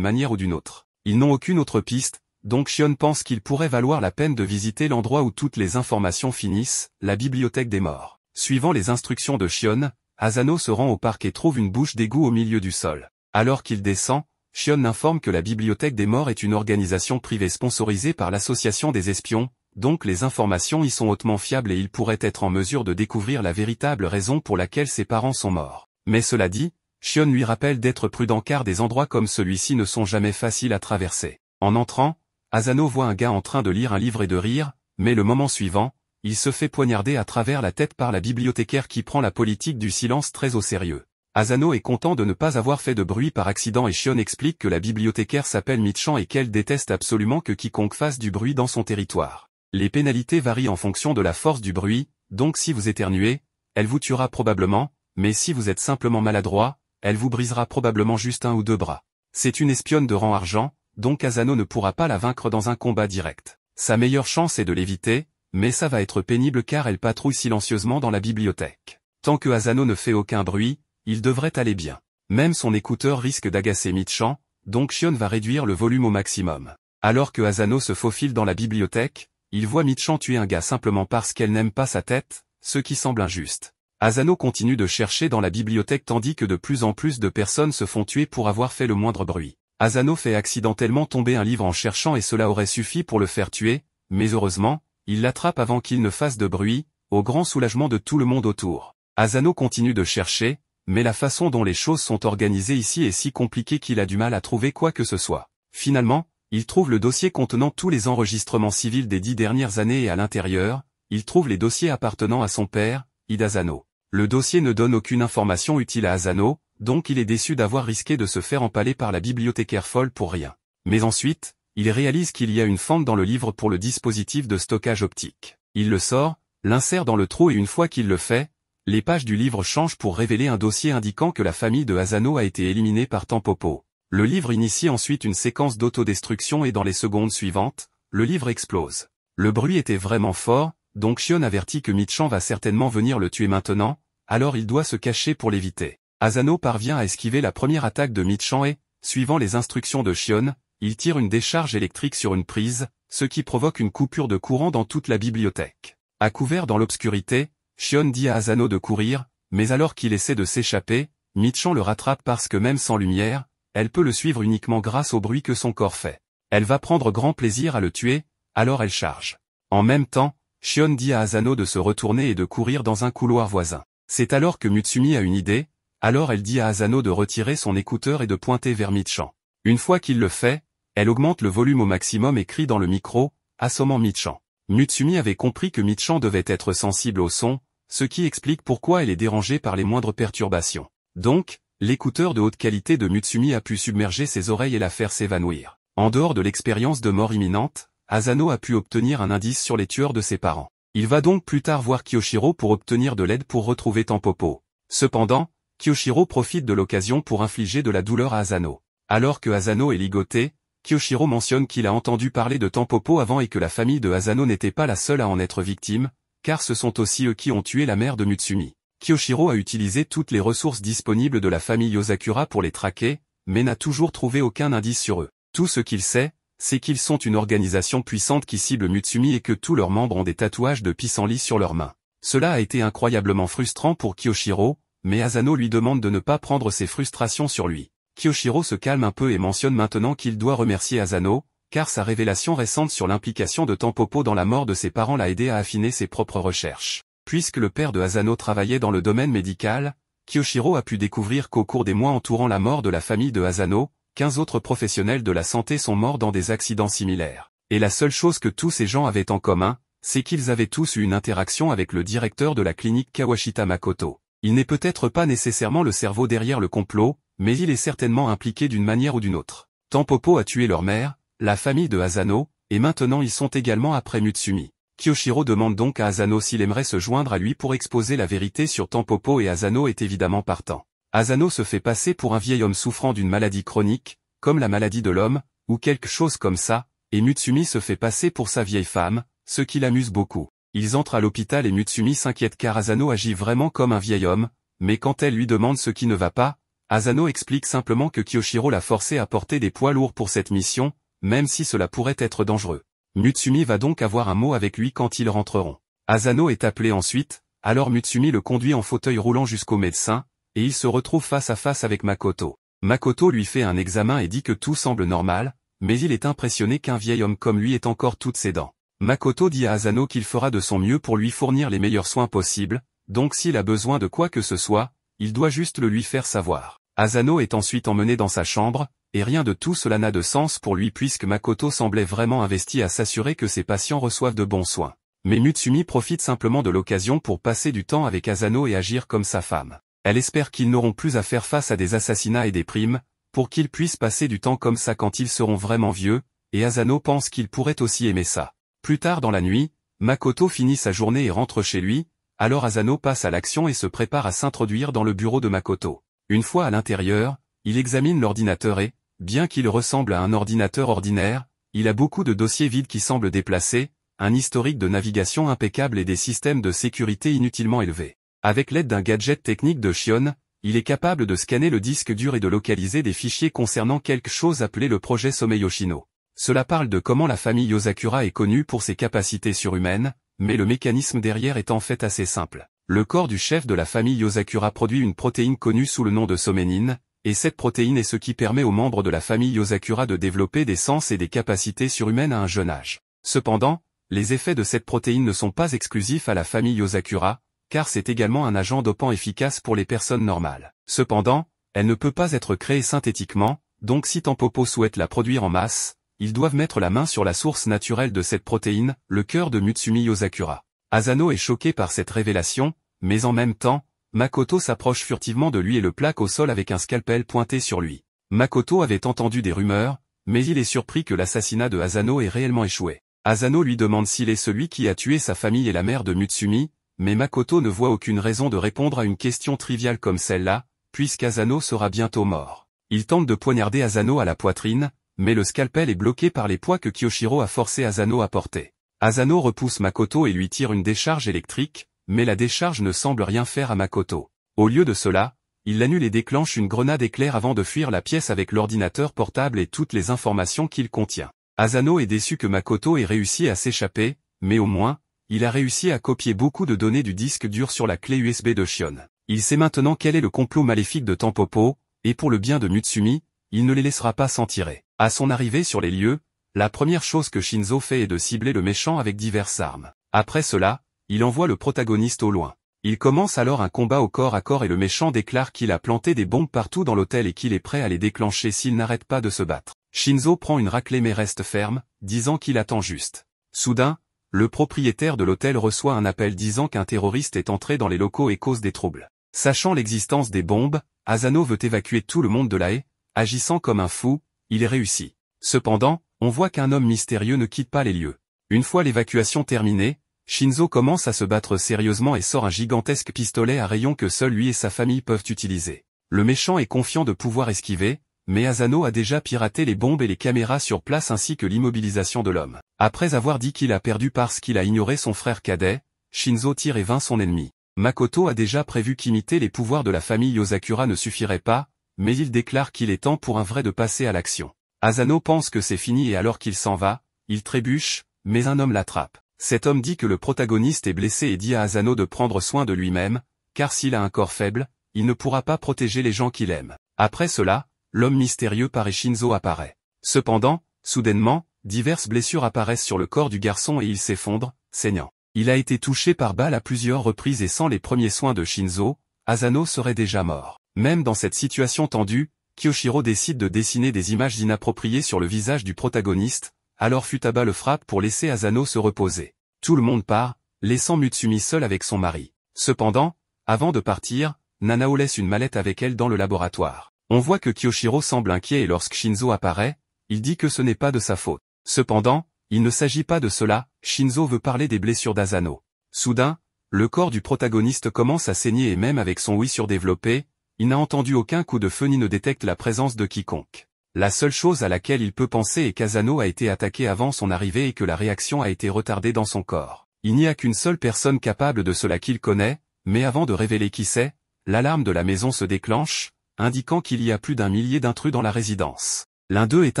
manière ou d'une autre. Ils n'ont aucune autre piste, donc Shion pense qu'il pourrait valoir la peine de visiter l'endroit où toutes les informations finissent, la bibliothèque des morts. Suivant les instructions de Shion, Asano se rend au parc et trouve une bouche d'égout au milieu du sol. Alors qu'il descend, Shion informe que la bibliothèque des morts est une organisation privée sponsorisée par l'association des espions, donc les informations y sont hautement fiables et il pourrait être en mesure de découvrir la véritable raison pour laquelle ses parents sont morts. Mais cela dit, Shion lui rappelle d'être prudent car des endroits comme celui-ci ne sont jamais faciles à traverser. En entrant, Asano voit un gars en train de lire un livre et de rire, mais le moment suivant, il se fait poignarder à travers la tête par la bibliothécaire qui prend la politique du silence très au sérieux. Asano est content de ne pas avoir fait de bruit par accident et Shion explique que la bibliothécaire s'appelle Michan et qu'elle déteste absolument que quiconque fasse du bruit dans son territoire. Les pénalités varient en fonction de la force du bruit, donc si vous éternuez, elle vous tuera probablement, mais si vous êtes simplement maladroit, elle vous brisera probablement juste un ou deux bras. C'est une espionne de rang argent, donc Asano ne pourra pas la vaincre dans un combat direct. Sa meilleure chance est de l'éviter, mais ça va être pénible car elle patrouille silencieusement dans la bibliothèque. Tant que Asano ne fait aucun bruit, il devrait aller bien. Même son écouteur risque d'agacer Michan, donc Shion va réduire le volume au maximum. Alors que Asano se faufile dans la bibliothèque, il voit Michan tuer un gars simplement parce qu'elle n'aime pas sa tête, ce qui semble injuste. Asano continue de chercher dans la bibliothèque tandis que de plus en plus de personnes se font tuer pour avoir fait le moindre bruit. Asano fait accidentellement tomber un livre en cherchant et cela aurait suffi pour le faire tuer, mais heureusement, il l'attrape avant qu'il ne fasse de bruit, au grand soulagement de tout le monde autour. Asano continue de chercher, mais la façon dont les choses sont organisées ici est si compliquée qu'il a du mal à trouver quoi que ce soit. Finalement, il trouve le dossier contenant tous les enregistrements civils des 10 dernières années et à l'intérieur, il trouve les dossiers appartenant à son père, Hidasano. Le dossier ne donne aucune information utile à Asano, donc il est déçu d'avoir risqué de se faire empaler par la bibliothécaire folle pour rien. Mais ensuite, il réalise qu'il y a une fente dans le livre pour le dispositif de stockage optique. Il le sort, l'insère dans le trou et une fois qu'il le fait, les pages du livre changent pour révéler un dossier indiquant que la famille de Asano a été éliminée par Tampopo. Le livre initie ensuite une séquence d'autodestruction et dans les secondes suivantes, le livre explose. Le bruit était vraiment fort, donc Shion avertit que Michan va certainement venir le tuer maintenant, alors il doit se cacher pour l'éviter. Asano parvient à esquiver la première attaque de Michan et, suivant les instructions de Shion, il tire une décharge électrique sur une prise, ce qui provoque une coupure de courant dans toute la bibliothèque. À couvert dans l'obscurité, Shion dit à Asano de courir, mais alors qu'il essaie de s'échapper, Michan le rattrape parce que même sans lumière, elle peut le suivre uniquement grâce au bruit que son corps fait. Elle va prendre grand plaisir à le tuer, alors elle charge. En même temps, Shion dit à Asano de se retourner et de courir dans un couloir voisin. C'est alors que Mutsumi a une idée, alors elle dit à Asano de retirer son écouteur et de pointer vers Michan. Une fois qu'il le fait, elle augmente le volume au maximum et crie dans le micro, assommant Michan. Mutsumi avait compris que Michan devait être sensible au son, ce qui explique pourquoi elle est dérangée par les moindres perturbations. Donc, l'écouteur de haute qualité de Mutsumi a pu submerger ses oreilles et la faire s'évanouir. En dehors de l'expérience de mort imminente, Asano a pu obtenir un indice sur les tueurs de ses parents. Il va donc plus tard voir Kyoshiro pour obtenir de l'aide pour retrouver Tampopo. Cependant, Kyoshiro profite de l'occasion pour infliger de la douleur à Asano. Alors que Asano est ligoté, Kyoshiro mentionne qu'il a entendu parler de Tampopo avant et que la famille de Asano n'était pas la seule à en être victime, car ce sont aussi eux qui ont tué la mère de Mutsumi. Kyoshiro a utilisé toutes les ressources disponibles de la famille Yosakura pour les traquer, mais n'a toujours trouvé aucun indice sur eux. Tout ce qu'il sait, c'est qu'ils sont une organisation puissante qui cible Mutsumi et que tous leurs membres ont des tatouages de pissenlit sur leurs mains. Cela a été incroyablement frustrant pour Kyoshiro, mais Asano lui demande de ne pas prendre ses frustrations sur lui. Kyoshiro se calme un peu et mentionne maintenant qu'il doit remercier Asano, car sa révélation récente sur l'implication de Tampopo dans la mort de ses parents l'a aidé à affiner ses propres recherches. Puisque le père de Asano travaillait dans le domaine médical, Kyoshiro a pu découvrir qu'au cours des mois entourant la mort de la famille de Asano, 15 autres professionnels de la santé sont morts dans des accidents similaires. Et la seule chose que tous ces gens avaient en commun, c'est qu'ils avaient tous eu une interaction avec le directeur de la clinique Kawashita Makoto. Il n'est peut-être pas nécessairement le cerveau derrière le complot, mais il est certainement impliqué d'une manière ou d'une autre. Tampopo a tué leur mère, la famille de Asano, et maintenant ils sont également après Mutsumi. Kyoshiro demande donc à Asano s'il aimerait se joindre à lui pour exposer la vérité sur Tampopo et Asano est évidemment partant. Asano se fait passer pour un vieil homme souffrant d'une maladie chronique, comme la maladie de l'homme, ou quelque chose comme ça, et Mutsumi se fait passer pour sa vieille femme, ce qui l'amuse beaucoup. Ils entrent à l'hôpital et Mutsumi s'inquiète car Asano agit vraiment comme un vieil homme, mais quand elle lui demande ce qui ne va pas, Asano explique simplement que Kiyoshiro l'a forcé à porter des poids lourds pour cette mission, même si cela pourrait être dangereux. Mutsumi va donc avoir un mot avec lui quand ils rentreront. Asano est appelé ensuite, alors Mutsumi le conduit en fauteuil roulant jusqu'au médecin, et il se retrouve face à face avec Makoto. Makoto lui fait un examen et dit que tout semble normal, mais il est impressionné qu'un vieil homme comme lui ait encore toutes ses dents. Makoto dit à Asano qu'il fera de son mieux pour lui fournir les meilleurs soins possibles, donc s'il a besoin de quoi que ce soit, il doit juste le lui faire savoir. Asano est ensuite emmené dans sa chambre, et rien de tout cela n'a de sens pour lui puisque Makoto semblait vraiment investi à s'assurer que ses patients reçoivent de bons soins. Mais Mutsumi profite simplement de l'occasion pour passer du temps avec Asano et agir comme sa femme. Elle espère qu'ils n'auront plus à faire face à des assassinats et des primes, pour qu'ils puissent passer du temps comme ça quand ils seront vraiment vieux, et Asano pense qu'il pourrait aussi aimer ça. Plus tard dans la nuit, Makoto finit sa journée et rentre chez lui, alors Asano passe à l'action et se prépare à s'introduire dans le bureau de Makoto. Une fois à l'intérieur, il examine l'ordinateur et, bien qu'il ressemble à un ordinateur ordinaire, il a beaucoup de dossiers vides qui semblent déplacés, un historique de navigation impeccable et des systèmes de sécurité inutilement élevés. Avec l'aide d'un gadget technique de Shion, il est capable de scanner le disque dur et de localiser des fichiers concernant quelque chose appelé le projet Somei Yoshino. Cela parle de comment la famille Yosakura est connue pour ses capacités surhumaines, mais le mécanisme derrière est en fait assez simple. Le corps du chef de la famille Yosakura produit une protéine connue sous le nom de soménine, et cette protéine est ce qui permet aux membres de la famille Yosakura de développer des sens et des capacités surhumaines à un jeune âge. Cependant, les effets de cette protéine ne sont pas exclusifs à la famille Yosakura, car c'est également un agent dopant efficace pour les personnes normales. Cependant, elle ne peut pas être créée synthétiquement, donc si Tampopo souhaite la produire en masse, ils doivent mettre la main sur la source naturelle de cette protéine, le cœur de Mutsumi Yosakura. Asano est choqué par cette révélation, mais en même temps, Makoto s'approche furtivement de lui et le plaque au sol avec un scalpel pointé sur lui. Makoto avait entendu des rumeurs, mais il est surpris que l'assassinat de Asano ait réellement échoué. Asano lui demande s'il est celui qui a tué sa famille et la mère de Mutsumi, mais Makoto ne voit aucune raison de répondre à une question triviale comme celle-là, puisqu'Asano sera bientôt mort. Il tente de poignarder Asano à la poitrine, mais le scalpel est bloqué par les poids que Kiyoshiro a forcé Asano à porter. Asano repousse Makoto et lui tire une décharge électrique, mais la décharge ne semble rien faire à Makoto. Au lieu de cela, il l'annule et déclenche une grenade éclair avant de fuir la pièce avec l'ordinateur portable et toutes les informations qu'il contient. Asano est déçu que Makoto ait réussi à s'échapper, mais au moins, il a réussi à copier beaucoup de données du disque dur sur la clé USB de Shion. Il sait maintenant quel est le complot maléfique de Tampopo, et pour le bien de Mutsumi, il ne les laissera pas s'en tirer. À son arrivée sur les lieux, la première chose que Shinzo fait est de cibler le méchant avec diverses armes. Après cela, il envoie le protagoniste au loin. Il commence alors un combat au corps à corps et le méchant déclare qu'il a planté des bombes partout dans l'hôtel et qu'il est prêt à les déclencher s'il n'arrête pas de se battre. Shinzo prend une raclée mais reste ferme, disant qu'il attend juste. Soudain, le propriétaire de l'hôtel reçoit un appel disant qu'un terroriste est entré dans les locaux et cause des troubles. Sachant l'existence des bombes, Asano veut évacuer tout le monde de là et, agissant comme un fou, il est réussi. Cependant, on voit qu'un homme mystérieux ne quitte pas les lieux. Une fois l'évacuation terminée, Shinzo commence à se battre sérieusement et sort un gigantesque pistolet à rayon que seul lui et sa famille peuvent utiliser. Le méchant est confiant de pouvoir esquiver, mais Asano a déjà piraté les bombes et les caméras sur place ainsi que l'immobilisation de l'homme. Après avoir dit qu'il a perdu parce qu'il a ignoré son frère cadet, Shinzo tire et vainc son ennemi. Makoto a déjà prévu qu'imiter les pouvoirs de la famille Yosakura ne suffirait pas, mais il déclare qu'il est temps pour un vrai de passer à l'action. Asano pense que c'est fini et alors qu'il s'en va, il trébuche, mais un homme l'attrape. Cet homme dit que le protagoniste est blessé et dit à Asano de prendre soin de lui-même, car s'il a un corps faible, il ne pourra pas protéger les gens qu'il aime. Après cela, l'homme mystérieux par Shinzo apparaît. Cependant, soudainement, diverses blessures apparaissent sur le corps du garçon et il s'effondre, saignant. Il a été touché par balle à plusieurs reprises et sans les premiers soins de Shinzo, Asano serait déjà mort. Même dans cette situation tendue, Kiyoshiro décide de dessiner des images inappropriées sur le visage du protagoniste, alors Futaba le frappe pour laisser Asano se reposer. Tout le monde part, laissant Mutsumi seule avec son mari. Cependant, avant de partir, Nanao laisse une mallette avec elle dans le laboratoire. On voit que Kiyoshiro semble inquiet et lorsque Shinzo apparaît, il dit que ce n'est pas de sa faute. Cependant, il ne s'agit pas de cela, Shinzo veut parler des blessures d'Asano. Soudain, le corps du protagoniste commence à saigner et même avec son oui surdéveloppé, il n'a entendu aucun coup de feu ni ne détecte la présence de quiconque. La seule chose à laquelle il peut penser est qu'Asano a été attaqué avant son arrivée et que la réaction a été retardée dans son corps. Il n'y a qu'une seule personne capable de cela qu'il connaît, mais avant de révéler qui c'est, l'alarme de la maison se déclenche, indiquant qu'il y a plus d'1 millier d'intrus dans la résidence. L'un d'eux est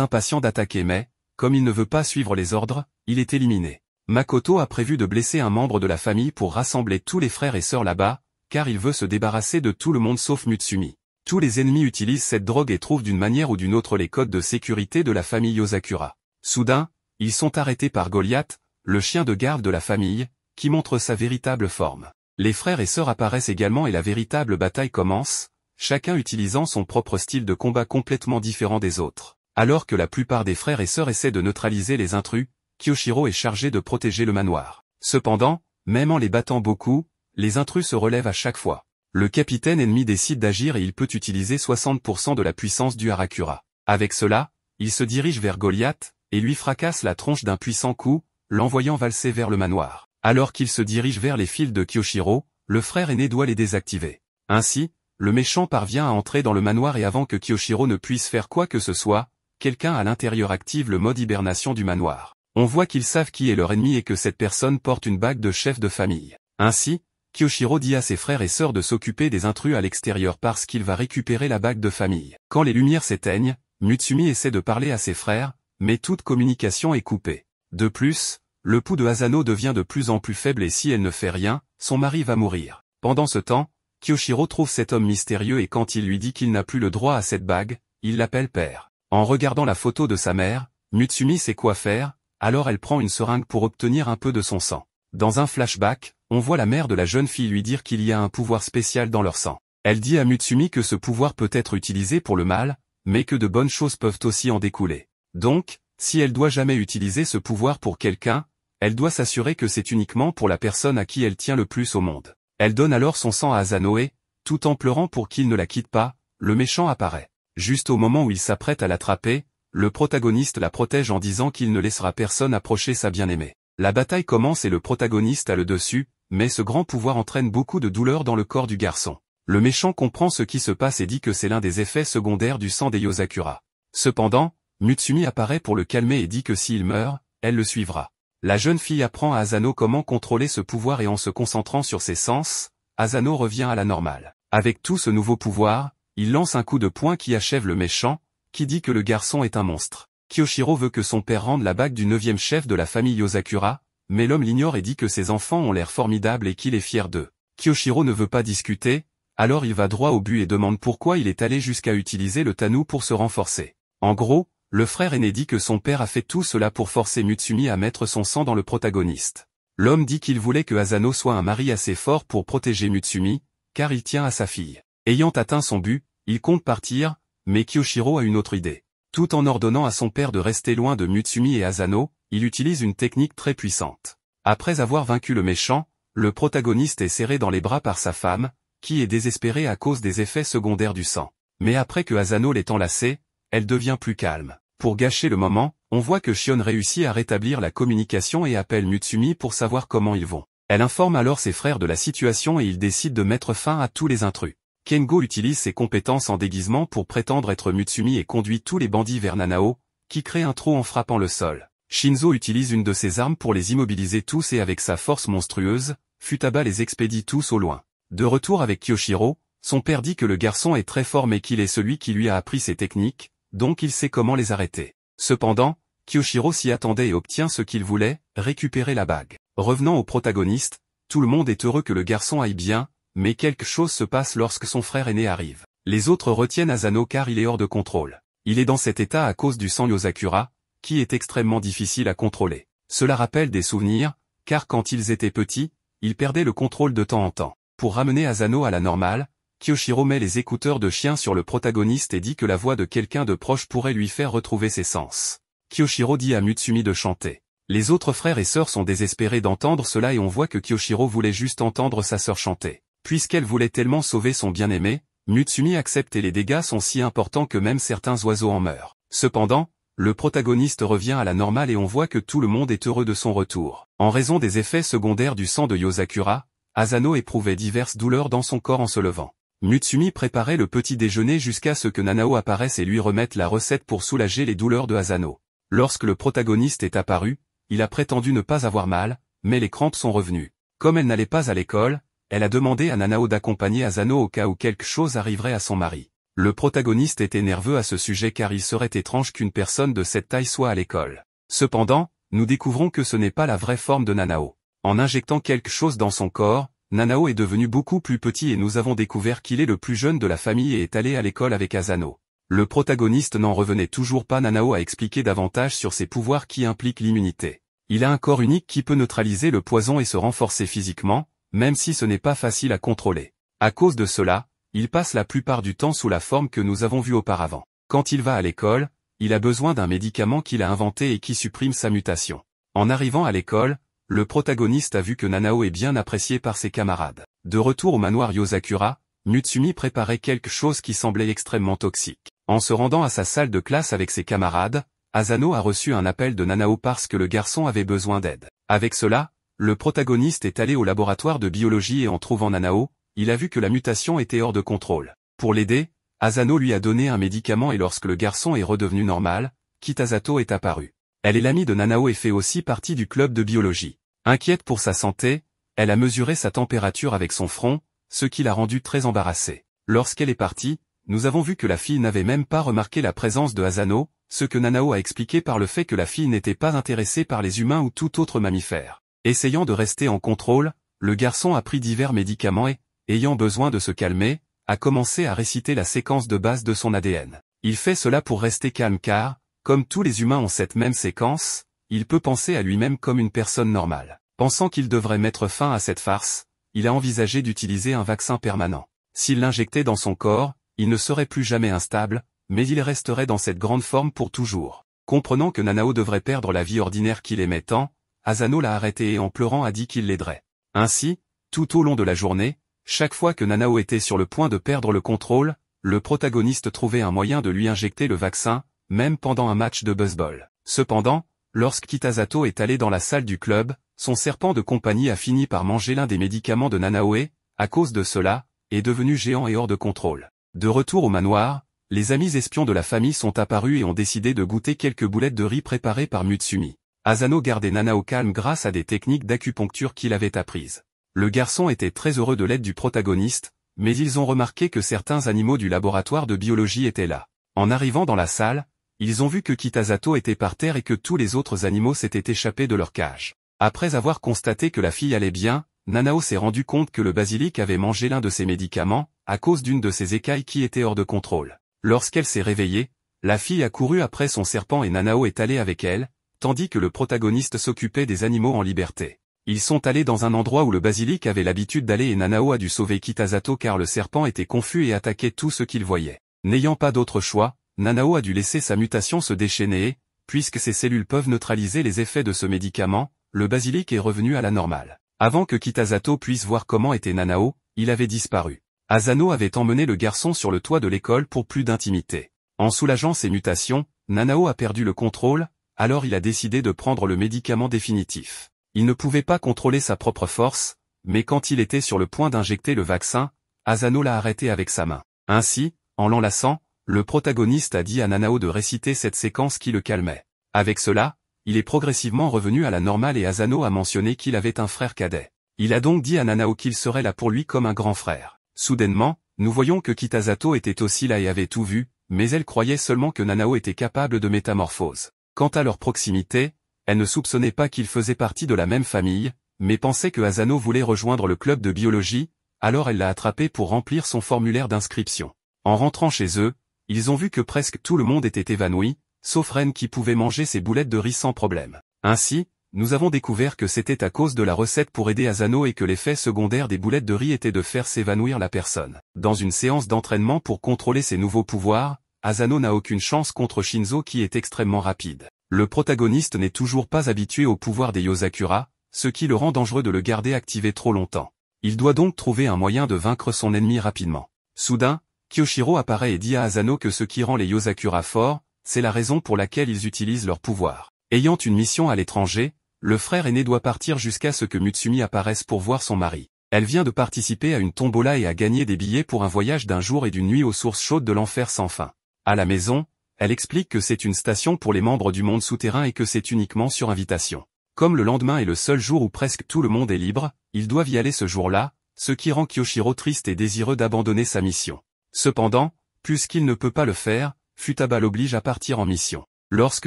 impatient d'attaquer mais, comme il ne veut pas suivre les ordres, il est éliminé. Makoto a prévu de blesser un membre de la famille pour rassembler tous les frères et sœurs là-bas, car il veut se débarrasser de tout le monde sauf Mutsumi. Tous les ennemis utilisent cette drogue et trouvent d'une manière ou d'une autre les codes de sécurité de la famille Yosakura. Soudain, ils sont arrêtés par Goliath, le chien de garde de la famille, qui montre sa véritable forme. Les frères et sœurs apparaissent également et la véritable bataille commence, chacun utilisant son propre style de combat complètement différent des autres. Alors que la plupart des frères et sœurs essaient de neutraliser les intrus, Kyoshiro est chargé de protéger le manoir. Cependant, même en les battant beaucoup, les intrus se relèvent à chaque fois. Le capitaine ennemi décide d'agir et il peut utiliser 60% de la puissance du Harakura. Avec cela, il se dirige vers Goliath, et lui fracasse la tronche d'un puissant coup, l'envoyant valser vers le manoir. Alors qu'il se dirige vers les fils de Kyoshiro, le frère aîné doit les désactiver. Ainsi, le méchant parvient à entrer dans le manoir et avant que Kyoshiro ne puisse faire quoi que ce soit, quelqu'un à l'intérieur active le mode hibernation du manoir. On voit qu'ils savent qui est leur ennemi et que cette personne porte une bague de chef de famille. Ainsi, Kyoshiro dit à ses frères et sœurs de s'occuper des intrus à l'extérieur parce qu'il va récupérer la bague de famille. Quand les lumières s'éteignent, Mutsumi essaie de parler à ses frères, mais toute communication est coupée. De plus, le pouls de Asano devient de plus en plus faible et si elle ne fait rien, son mari va mourir. Pendant ce temps, Kyoshiro trouve cet homme mystérieux et quand il lui dit qu'il n'a plus le droit à cette bague, il l'appelle père. En regardant la photo de sa mère, Mutsumi sait quoi faire, alors elle prend une seringue pour obtenir un peu de son sang. Dans un flashback, on voit la mère de la jeune fille lui dire qu'il y a un pouvoir spécial dans leur sang. Elle dit à Mutsumi que ce pouvoir peut être utilisé pour le mal, mais que de bonnes choses peuvent aussi en découler. Donc, si elle doit jamais utiliser ce pouvoir pour quelqu'un, elle doit s'assurer que c'est uniquement pour la personne à qui elle tient le plus au monde. Elle donne alors son sang à Asano et, tout en pleurant pour qu'il ne la quitte pas, le méchant apparaît. Juste au moment où il s'apprête à l'attraper, le protagoniste la protège en disant qu'il ne laissera personne approcher sa bien-aimée. La bataille commence et le protagoniste a le dessus, mais ce grand pouvoir entraîne beaucoup de douleur dans le corps du garçon. Le méchant comprend ce qui se passe et dit que c'est l'un des effets secondaires du sang des Yosakura. Cependant, Mutsumi apparaît pour le calmer et dit que s'il meurt, elle le suivra. La jeune fille apprend à Asano comment contrôler ce pouvoir et en se concentrant sur ses sens, Asano revient à la normale. Avec tout ce nouveau pouvoir, il lance un coup de poing qui achève le méchant, qui dit que le garçon est un monstre. Kyoshiro veut que son père rende la bague du 9e chef de la famille Yosakura, mais l'homme l'ignore et dit que ses enfants ont l'air formidables et qu'il est fier d'eux. Kyoshiro ne veut pas discuter, alors il va droit au but et demande pourquoi il est allé jusqu'à utiliser le Tanu pour se renforcer. En gros, le frère aîné dit que son père a fait tout cela pour forcer Mutsumi à mettre son sang dans le protagoniste. L'homme dit qu'il voulait que Asano soit un mari assez fort pour protéger Mutsumi, car il tient à sa fille. Ayant atteint son but, il compte partir, mais Kyoshiro a une autre idée. Tout en ordonnant à son père de rester loin de Mutsumi et Asano, il utilise une technique très puissante. Après avoir vaincu le méchant, le protagoniste est serré dans les bras par sa femme, qui est désespérée à cause des effets secondaires du sang. Mais après que Asano l'ait enlacée, elle devient plus calme. Pour gâcher le moment, on voit que Shion réussit à rétablir la communication et appelle Mutsumi pour savoir comment ils vont. Elle informe alors ses frères de la situation et ils décident de mettre fin à tous les intrus. Kengo utilise ses compétences en déguisement pour prétendre être Mutsumi et conduit tous les bandits vers Nanao, qui crée un trou en frappant le sol. Shinzo utilise une de ses armes pour les immobiliser tous et avec sa force monstrueuse, Futaba les expédie tous au loin. De retour avec Kyoshiro, son père dit que le garçon est très fort mais qu'il est celui qui lui a appris ses techniques, donc il sait comment les arrêter. Cependant, Kyoshiro s'y attendait et obtient ce qu'il voulait, récupérer la bague. Revenant au protagoniste, tout le monde est heureux que le garçon aille bien, mais quelque chose se passe lorsque son frère aîné arrive. Les autres retiennent Asano car il est hors de contrôle. Il est dans cet état à cause du sang Yosakura, qui est extrêmement difficile à contrôler. Cela rappelle des souvenirs, car quand ils étaient petits, ils perdaient le contrôle de temps en temps. Pour ramener Asano à la normale, Kyoshiro met les écouteurs de chien sur le protagoniste et dit que la voix de quelqu'un de proche pourrait lui faire retrouver ses sens. Kyoshiro dit à Mutsumi de chanter. Les autres frères et sœurs sont désespérés d'entendre cela et on voit que Kyoshiro voulait juste entendre sa sœur chanter. Puisqu'elle voulait tellement sauver son bien-aimé, Mutsumi accepte et les dégâts sont si importants que même certains oiseaux en meurent. Cependant, le protagoniste revient à la normale et on voit que tout le monde est heureux de son retour. En raison des effets secondaires du sang de Yosakura, Asano éprouvait diverses douleurs dans son corps en se levant. Mutsumi préparait le petit déjeuner jusqu'à ce que Nanao apparaisse et lui remette la recette pour soulager les douleurs de Asano. Lorsque le protagoniste est apparu, il a prétendu ne pas avoir mal, mais les crampes sont revenues. Comme elle n'allait pas à l'école, elle a demandé à Nanao d'accompagner Asano au cas où quelque chose arriverait à son mari. Le protagoniste était nerveux à ce sujet car il serait étrange qu'une personne de cette taille soit à l'école. Cependant, nous découvrons que ce n'est pas la vraie forme de Nanao. En injectant quelque chose dans son corps, Nanao est devenu beaucoup plus petit et nous avons découvert qu'il est le plus jeune de la famille et est allé à l'école avec Asano. Le protagoniste n'en revenait toujours pas. Nanao a expliqué davantage sur ses pouvoirs qui impliquent l'immunité. Il a un corps unique qui peut neutraliser le poison et se renforcer physiquement, même si ce n'est pas facile à contrôler. À cause de cela, il passe la plupart du temps sous la forme que nous avons vue auparavant. Quand il va à l'école, il a besoin d'un médicament qu'il a inventé et qui supprime sa mutation. En arrivant à l'école, le protagoniste a vu que Nanao est bien apprécié par ses camarades. De retour au manoir Yozakura, Mutsumi préparait quelque chose qui semblait extrêmement toxique. En se rendant à sa salle de classe avec ses camarades, Asano a reçu un appel de Nanao parce que le garçon avait besoin d'aide. Avec cela, le protagoniste est allé au laboratoire de biologie et en trouvant Nanao, il a vu que la mutation était hors de contrôle. Pour l'aider, Asano lui a donné un médicament et lorsque le garçon est redevenu normal, Kitasato est apparue. Elle est l'amie de Nanao et fait aussi partie du club de biologie. Inquiète pour sa santé, elle a mesuré sa température avec son front, ce qui l'a rendue très embarrassée. Lorsqu'elle est partie, nous avons vu que la fille n'avait même pas remarqué la présence de Asano, ce que Nanao a expliqué par le fait que la fille n'était pas intéressée par les humains ou tout autre mammifère. Essayant de rester en contrôle, le garçon a pris divers médicaments et, ayant besoin de se calmer, a commencé à réciter la séquence de base de son ADN. Il fait cela pour rester calme car, comme tous les humains ont cette même séquence, il peut penser à lui-même comme une personne normale. Pensant qu'il devrait mettre fin à cette farce, il a envisagé d'utiliser un vaccin permanent. S'il l'injectait dans son corps, il ne serait plus jamais instable, mais il resterait dans cette grande forme pour toujours. Comprenant que Nanao devrait perdre la vie ordinaire qu'il aimait tant, Asano l'a arrêté et en pleurant a dit qu'il l'aiderait. Ainsi, tout au long de la journée, chaque fois que Nanao était sur le point de perdre le contrôle, le protagoniste trouvait un moyen de lui injecter le vaccin, même pendant un match de baseball. Cependant, lorsque Kitasato est allé dans la salle du club, son serpent de compagnie a fini par manger l'un des médicaments de Nanao et, à cause de cela, est devenu géant et hors de contrôle. De retour au manoir, les amis espions de la famille sont apparus et ont décidé de goûter quelques boulettes de riz préparées par Mutsumi. Asano gardait Nanao calme grâce à des techniques d'acupuncture qu'il avait apprises. Le garçon était très heureux de l'aide du protagoniste, mais ils ont remarqué que certains animaux du laboratoire de biologie étaient là. En arrivant dans la salle, ils ont vu que Kitasato était par terre et que tous les autres animaux s'étaient échappés de leur cage. Après avoir constaté que la fille allait bien, Nanao s'est rendu compte que le basilic avait mangé l'un de ses médicaments, à cause d'une de ses écailles qui était hors de contrôle. Lorsqu'elle s'est réveillée, la fille a couru après son serpent et Nanao est allé avec elle, tandis que le protagoniste s'occupait des animaux en liberté. Ils sont allés dans un endroit où le basilic avait l'habitude d'aller et Nanao a dû sauver Kitasato car le serpent était confus et attaquait tout ce qu'il voyait. N'ayant pas d'autre choix, Nanao a dû laisser sa mutation se déchaîner et, puisque ses cellules peuvent neutraliser les effets de ce médicament, le basilic est revenu à la normale. Avant que Kitasato puisse voir comment était Nanao, il avait disparu. Asano avait emmené le garçon sur le toit de l'école pour plus d'intimité. En soulageant ses mutations, Nanao a perdu le contrôle, alors il a décidé de prendre le médicament définitif. Il ne pouvait pas contrôler sa propre force, mais quand il était sur le point d'injecter le vaccin, Asano l'a arrêté avec sa main. Ainsi, en l'enlaçant, le protagoniste a dit à Nanao de réciter cette séquence qui le calmait. Avec cela, il est progressivement revenu à la normale et Asano a mentionné qu'il avait un frère cadet. Il a donc dit à Nanao qu'il serait là pour lui comme un grand frère. Soudainement, nous voyons que Kitasato était aussi là et avait tout vu, mais elle croyait seulement que Nanao était capable de métamorphose. Quant à leur proximité, elle ne soupçonnait pas qu'ils faisaient partie de la même famille, mais pensait que Asano voulait rejoindre le club de biologie, alors elle l'a attrapé pour remplir son formulaire d'inscription. En rentrant chez eux, ils ont vu que presque tout le monde était évanoui, sauf Ren qui pouvait manger ses boulettes de riz sans problème. Ainsi, nous avons découvert que c'était à cause de la recette pour aider Asano et que l'effet secondaire des boulettes de riz était de faire s'évanouir la personne. Dans une séance d'entraînement pour contrôler ses nouveaux pouvoirs, Asano n'a aucune chance contre Shinzo qui est extrêmement rapide. Le protagoniste n'est toujours pas habitué au pouvoir des Yozakura, ce qui le rend dangereux de le garder activé trop longtemps. Il doit donc trouver un moyen de vaincre son ennemi rapidement. Soudain, Kyoshiro apparaît et dit à Asano que ce qui rend les Yozakura forts, c'est la raison pour laquelle ils utilisent leur pouvoir. Ayant une mission à l'étranger, le frère aîné doit partir jusqu'à ce que Mutsumi apparaisse pour voir son mari. Elle vient de participer à une tombola et a gagné des billets pour un voyage d'un jour et d'une nuit aux sources chaudes de l'enfer sans fin. À la maison, elle explique que c'est une station pour les membres du monde souterrain et que c'est uniquement sur invitation. Comme le lendemain est le seul jour où presque tout le monde est libre, ils doivent y aller ce jour-là, ce qui rend Kyoshiro triste et désireux d'abandonner sa mission. Cependant, puisqu'il ne peut pas le faire, Futaba l'oblige à partir en mission. Lorsque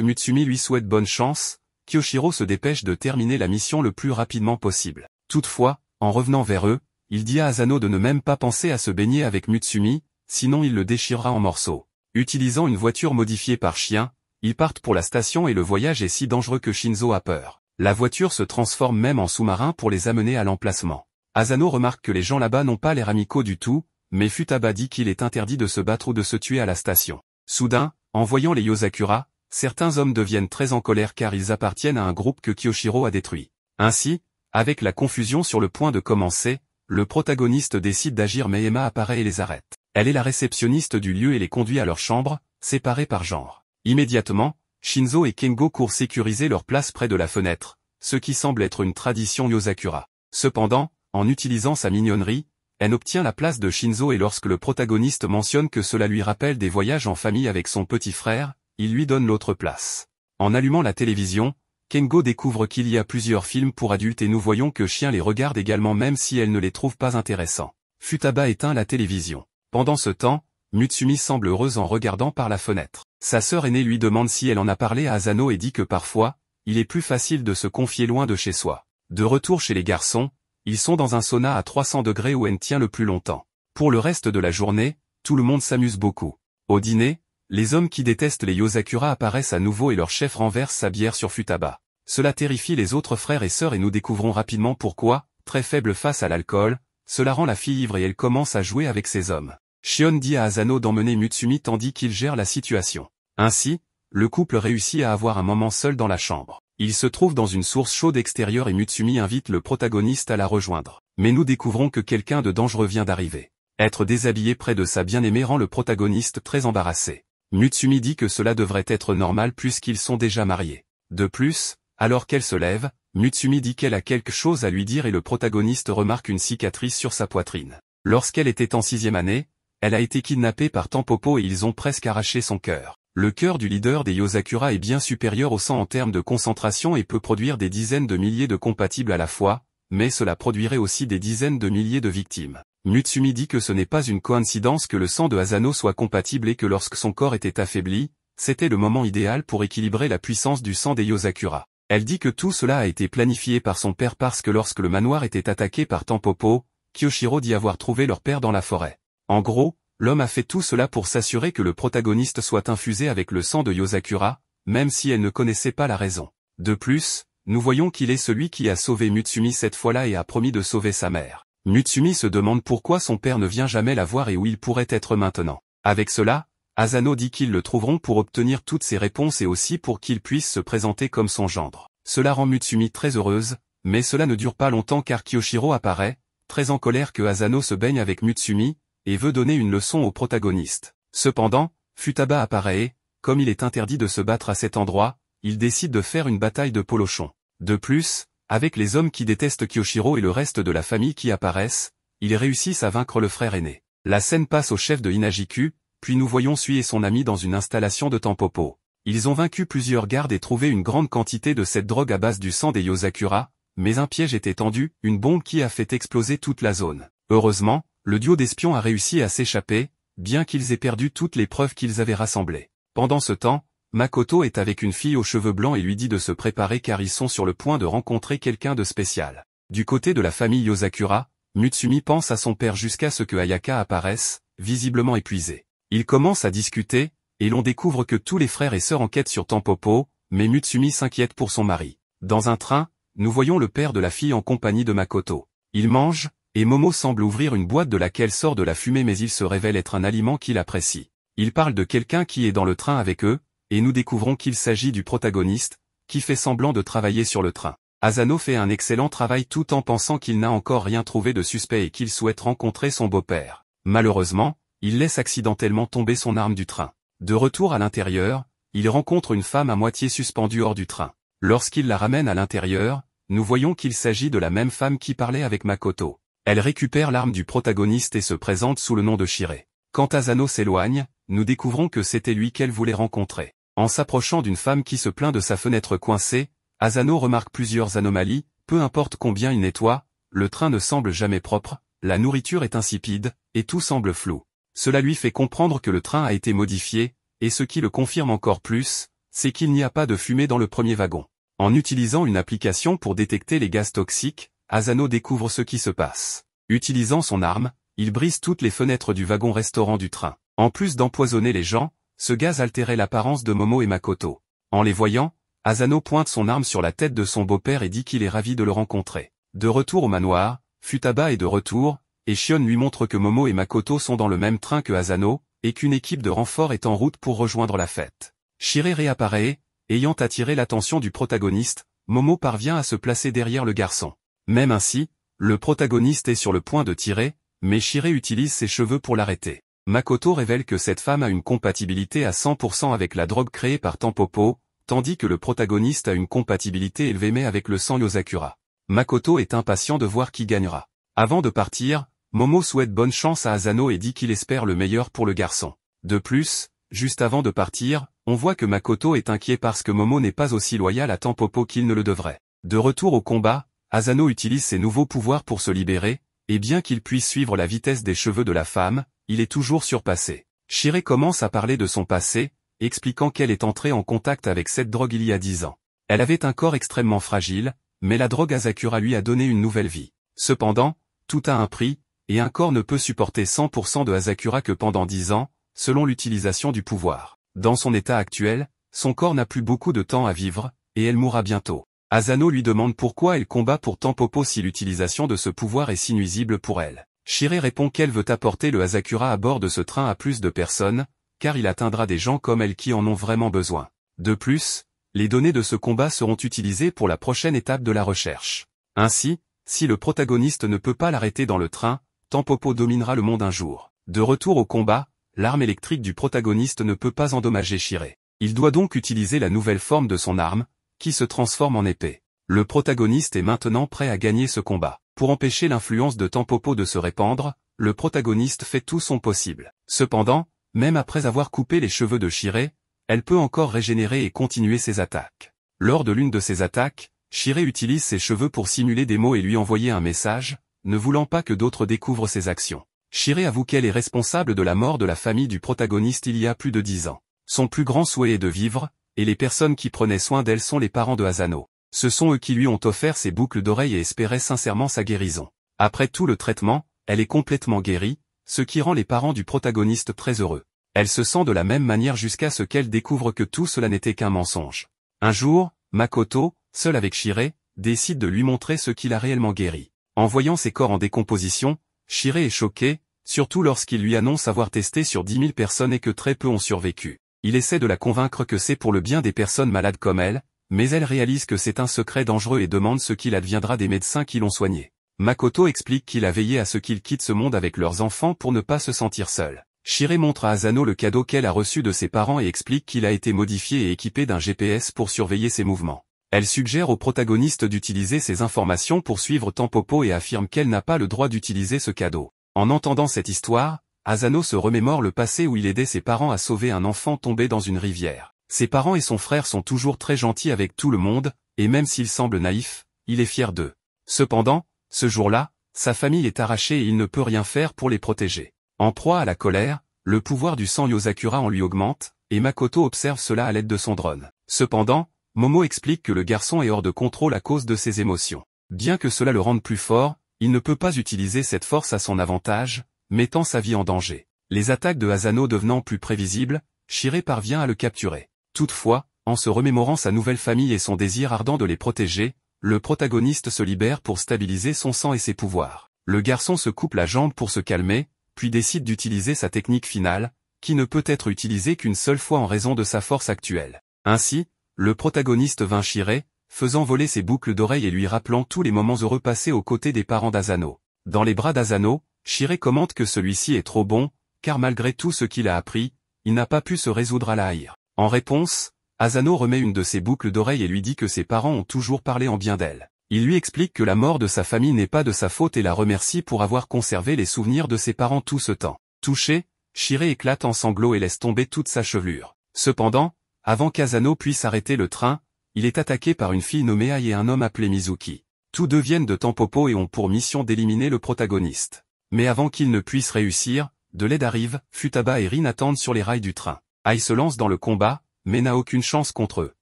Mutsumi lui souhaite bonne chance, Kyoshiro se dépêche de terminer la mission le plus rapidement possible. Toutefois, en revenant vers eux, il dit à Asano de ne même pas penser à se baigner avec Mutsumi, sinon il le déchirera en morceaux. Utilisant une voiture modifiée par chien, ils partent pour la station et le voyage est si dangereux que Shinzo a peur. La voiture se transforme même en sous-marin pour les amener à l'emplacement. Asano remarque que les gens là-bas n'ont pas l'air amicaux du tout, mais Futaba dit qu'il est interdit de se battre ou de se tuer à la station. Soudain, en voyant les Yozakura, certains hommes deviennent très en colère car ils appartiennent à un groupe que Kyoshiro a détruit. Ainsi, avec la confusion sur le point de commencer, le protagoniste décide d'agir mais Emma apparaît et les arrête. Elle est la réceptionniste du lieu et les conduit à leur chambre, séparées par genre. Immédiatement, Shinzo et Kengo courent sécuriser leur place près de la fenêtre, ce qui semble être une tradition Yozakura. Cependant, en utilisant sa mignonnerie, elle obtient la place de Shinzo et lorsque le protagoniste mentionne que cela lui rappelle des voyages en famille avec son petit frère, il lui donne l'autre place. En allumant la télévision, Kengo découvre qu'il y a plusieurs films pour adultes et nous voyons que Chien les regarde également même si elle ne les trouve pas intéressants. Futaba éteint la télévision. Pendant ce temps, Mutsumi semble heureuse en regardant par la fenêtre. Sa sœur aînée lui demande si elle en a parlé à Asano et dit que parfois, il est plus facile de se confier loin de chez soi. De retour chez les garçons, ils sont dans un sauna à 300 degrés où elle tient le plus longtemps. Pour le reste de la journée, tout le monde s'amuse beaucoup. Au dîner, les hommes qui détestent les Yozakura apparaissent à nouveau et leur chef renverse sa bière sur Futaba. Cela terrifie les autres frères et sœurs et nous découvrons rapidement pourquoi, très faible face à l'alcool, cela rend la fille ivre et elle commence à jouer avec ces hommes. Shion dit à Asano d'emmener Mutsumi tandis qu'il gère la situation. Ainsi, le couple réussit à avoir un moment seul dans la chambre. Il se trouve dans une source chaude extérieure et Mutsumi invite le protagoniste à la rejoindre. Mais nous découvrons que quelqu'un de dangereux vient d'arriver. Être déshabillé près de sa bien-aimée rend le protagoniste très embarrassé. Mutsumi dit que cela devrait être normal puisqu'ils sont déjà mariés. De plus, alors qu'elle se lève, Mutsumi dit qu'elle a quelque chose à lui dire et le protagoniste remarque une cicatrice sur sa poitrine. Lorsqu'elle était en 6e année, elle a été kidnappée par Tampopo et ils ont presque arraché son cœur. Le cœur du leader des Yozakura est bien supérieur au sang en termes de concentration et peut produire des dizaines de milliers de compatibles à la fois, mais cela produirait aussi des dizaines de milliers de victimes. Mutsumi dit que ce n'est pas une coïncidence que le sang de Asano soit compatible et que lorsque son corps était affaibli, c'était le moment idéal pour équilibrer la puissance du sang des Yozakura. Elle dit que tout cela a été planifié par son père parce que lorsque le manoir était attaqué par Tampopo, Kyoshiro dit avoir trouvé leur père dans la forêt. En gros, l'homme a fait tout cela pour s'assurer que le protagoniste soit infusé avec le sang de Yozakura, même si elle ne connaissait pas la raison. De plus, nous voyons qu'il est celui qui a sauvé Mutsumi cette fois-là et a promis de sauver sa mère. Mutsumi se demande pourquoi son père ne vient jamais la voir et où il pourrait être maintenant. Avec cela, Asano dit qu'ils le trouveront pour obtenir toutes ses réponses et aussi pour qu'il puisse se présenter comme son gendre. Cela rend Mutsumi très heureuse, mais cela ne dure pas longtemps car Kyoshiro apparaît, très en colère que Asano se baigne avec Mutsumi, et veut donner une leçon au protagoniste. Cependant, Futaba apparaît et, comme il est interdit de se battre à cet endroit, il décide de faire une bataille de polochon. De plus, avec les hommes qui détestent Kyoshiro et le reste de la famille qui apparaissent, ils réussissent à vaincre le frère aîné. La scène passe au chef de Hinajiku, puis nous voyons Sui et son ami dans une installation de Tampopo. Ils ont vaincu plusieurs gardes et trouvé une grande quantité de cette drogue à base du sang des Yozakura, mais un piège était tendu, une bombe qui a fait exploser toute la zone. Heureusement, le duo d'espions a réussi à s'échapper, bien qu'ils aient perdu toutes les preuves qu'ils avaient rassemblées. Pendant ce temps, Makoto est avec une fille aux cheveux blancs et lui dit de se préparer car ils sont sur le point de rencontrer quelqu'un de spécial. Du côté de la famille Yozakura, Mutsumi pense à son père jusqu'à ce que Ayaka apparaisse, visiblement épuisé. Ils commencent à discuter, et l'on découvre que tous les frères et sœurs enquêtent sur Tampopo, mais Mutsumi s'inquiète pour son mari. Dans un train, nous voyons le père de la fille en compagnie de Makoto. Il mange, et Momo semble ouvrir une boîte de laquelle sort de la fumée mais il se révèle être un aliment qu'il apprécie. Il parle de quelqu'un qui est dans le train avec eux, et nous découvrons qu'il s'agit du protagoniste, qui fait semblant de travailler sur le train. Asano fait un excellent travail tout en pensant qu'il n'a encore rien trouvé de suspect et qu'il souhaite rencontrer son beau-père. Malheureusement, il laisse accidentellement tomber son arme du train. De retour à l'intérieur, il rencontre une femme à moitié suspendue hors du train. Lorsqu'il la ramène à l'intérieur, nous voyons qu'il s'agit de la même femme qui parlait avec Makoto. Elle récupère l'arme du protagoniste et se présente sous le nom de Shiré. Quand Asano s'éloigne, nous découvrons que c'était lui qu'elle voulait rencontrer. En s'approchant d'une femme qui se plaint de sa fenêtre coincée, Asano remarque plusieurs anomalies, peu importe combien il nettoie, le train ne semble jamais propre, la nourriture est insipide, et tout semble flou. Cela lui fait comprendre que le train a été modifié, et ce qui le confirme encore plus, c'est qu'il n'y a pas de fumée dans le premier wagon. En utilisant une application pour détecter les gaz toxiques, Asano découvre ce qui se passe. Utilisant son arme, il brise toutes les fenêtres du wagon-restaurant du train. En plus d'empoisonner les gens, ce gaz altérait l'apparence de Momo et Makoto. En les voyant, Asano pointe son arme sur la tête de son beau-père et dit qu'il est ravi de le rencontrer. De retour au manoir, Futaba est de retour, et Shion lui montre que Momo et Makoto sont dans le même train que Asano, et qu'une équipe de renfort est en route pour rejoindre la fête. Shiré réapparaît, ayant attiré l'attention du protagoniste, Momo parvient à se placer derrière le garçon. Même ainsi, le protagoniste est sur le point de tirer, mais Shiré utilise ses cheveux pour l'arrêter. Makoto révèle que cette femme a une compatibilité à 100% avec la drogue créée par Tampopo, tandis que le protagoniste a une compatibilité élevée mais avec le sang Yozakura. Makoto est impatient de voir qui gagnera. Avant de partir, Momo souhaite bonne chance à Asano et dit qu'il espère le meilleur pour le garçon. De plus, juste avant de partir, on voit que Makoto est inquiet parce que Momo n'est pas aussi loyal à Tampopo qu'il ne le devrait. De retour au combat, Asano utilise ses nouveaux pouvoirs pour se libérer, et bien qu'il puisse suivre la vitesse des cheveux de la femme, il est toujours surpassé. Shiré commence à parler de son passé, expliquant qu'elle est entrée en contact avec cette drogue il y a 10 ans. Elle avait un corps extrêmement fragile, mais la drogue Asakura lui a donné une nouvelle vie. Cependant, tout a un prix, et un corps ne peut supporter 100% de Asakura que pendant 10 ans, selon l'utilisation du pouvoir. Dans son état actuel, son corps n'a plus beaucoup de temps à vivre, et elle mourra bientôt. Asano lui demande pourquoi elle combat pour Tampopo si l'utilisation de ce pouvoir est si nuisible pour elle. Shiré répond qu'elle veut apporter le Asakura à bord de ce train à plus de personnes, car il atteindra des gens comme elle qui en ont vraiment besoin. De plus, les données de ce combat seront utilisées pour la prochaine étape de la recherche. Ainsi, si le protagoniste ne peut pas l'arrêter dans le train, Tampopo dominera le monde un jour. De retour au combat, l'arme électrique du protagoniste ne peut pas endommager Shiré. Il doit donc utiliser la nouvelle forme de son arme, qui se transforme en épée. Le protagoniste est maintenant prêt à gagner ce combat. Pour empêcher l'influence de Tampopo de se répandre, le protagoniste fait tout son possible. Cependant, même après avoir coupé les cheveux de Shiré, elle peut encore régénérer et continuer ses attaques. Lors de l'une de ses attaques, Shiré utilise ses cheveux pour simuler des mots et lui envoyer un message, ne voulant pas que d'autres découvrent ses actions. Shiré avoue qu'elle est responsable de la mort de la famille du protagoniste il y a plus de 10 ans. Son plus grand souhait est de vivre, et les personnes qui prenaient soin d'elle sont les parents de Asano. Ce sont eux qui lui ont offert ses boucles d'oreilles et espéraient sincèrement sa guérison. Après tout le traitement, elle est complètement guérie, ce qui rend les parents du protagoniste très heureux. Elle se sent de la même manière jusqu'à ce qu'elle découvre que tout cela n'était qu'un mensonge. Un jour, Makoto, seule avec Shiré, décide de lui montrer ce qu'il a réellement guéri. En voyant ses corps en décomposition, Shiré est choqué, surtout lorsqu'il lui annonce avoir testé sur 10 000 personnes et que très peu ont survécu. Il essaie de la convaincre que c'est pour le bien des personnes malades comme elle, mais elle réalise que c'est un secret dangereux et demande ce qu'il adviendra des médecins qui l'ont soigné. Makoto explique qu'il a veillé à ce qu'ils quittent ce monde avec leurs enfants pour ne pas se sentir seul. Shiré montre à Asano le cadeau qu'elle a reçu de ses parents et explique qu'il a été modifié et équipé d'un GPS pour surveiller ses mouvements. Elle suggère au protagoniste d'utiliser ces informations pour suivre Tampopo et affirme qu'elle n'a pas le droit d'utiliser ce cadeau. En entendant cette histoire, Asano se remémore le passé où il aidait ses parents à sauver un enfant tombé dans une rivière. Ses parents et son frère sont toujours très gentils avec tout le monde, et même s'il semble naïf, il est fier d'eux. Cependant, ce jour-là, sa famille est arrachée et il ne peut rien faire pour les protéger. En proie à la colère, le pouvoir du sang Yozakura en lui augmente, et Makoto observe cela à l'aide de son drone. Cependant, Momo explique que le garçon est hors de contrôle à cause de ses émotions. Bien que cela le rende plus fort, il ne peut pas utiliser cette force à son avantage, mettant sa vie en danger. Les attaques de Asano devenant plus prévisibles, Shiré parvient à le capturer. Toutefois, en se remémorant sa nouvelle famille et son désir ardent de les protéger, le protagoniste se libère pour stabiliser son sang et ses pouvoirs. Le garçon se coupe la jambe pour se calmer, puis décide d'utiliser sa technique finale, qui ne peut être utilisée qu'une seule fois en raison de sa force actuelle. Ainsi, le protagoniste vainc Shiré, faisant voler ses boucles d'oreilles et lui rappelant tous les moments heureux passés aux côtés des parents d'Asano. Dans les bras d'Asano, Shiré commente que celui-ci est trop bon, car malgré tout ce qu'il a appris, il n'a pas pu se résoudre à la haïr. En réponse, Asano remet une de ses boucles d'oreilles et lui dit que ses parents ont toujours parlé en bien d'elle. Il lui explique que la mort de sa famille n'est pas de sa faute et la remercie pour avoir conservé les souvenirs de ses parents tout ce temps. Touché, Shiré éclate en sanglots et laisse tomber toute sa chevelure. Cependant, avant qu'Asano puisse arrêter le train, il est attaqué par une fille nommée Ai et un homme appelé Mizuki. Tous deux viennent de Tampopo et ont pour mission d'éliminer le protagoniste. Mais avant qu'ils ne puissent réussir, de l'aide arrive, Futaba et Rin attendent sur les rails du train. Ai se lance dans le combat, mais n'a aucune chance contre eux.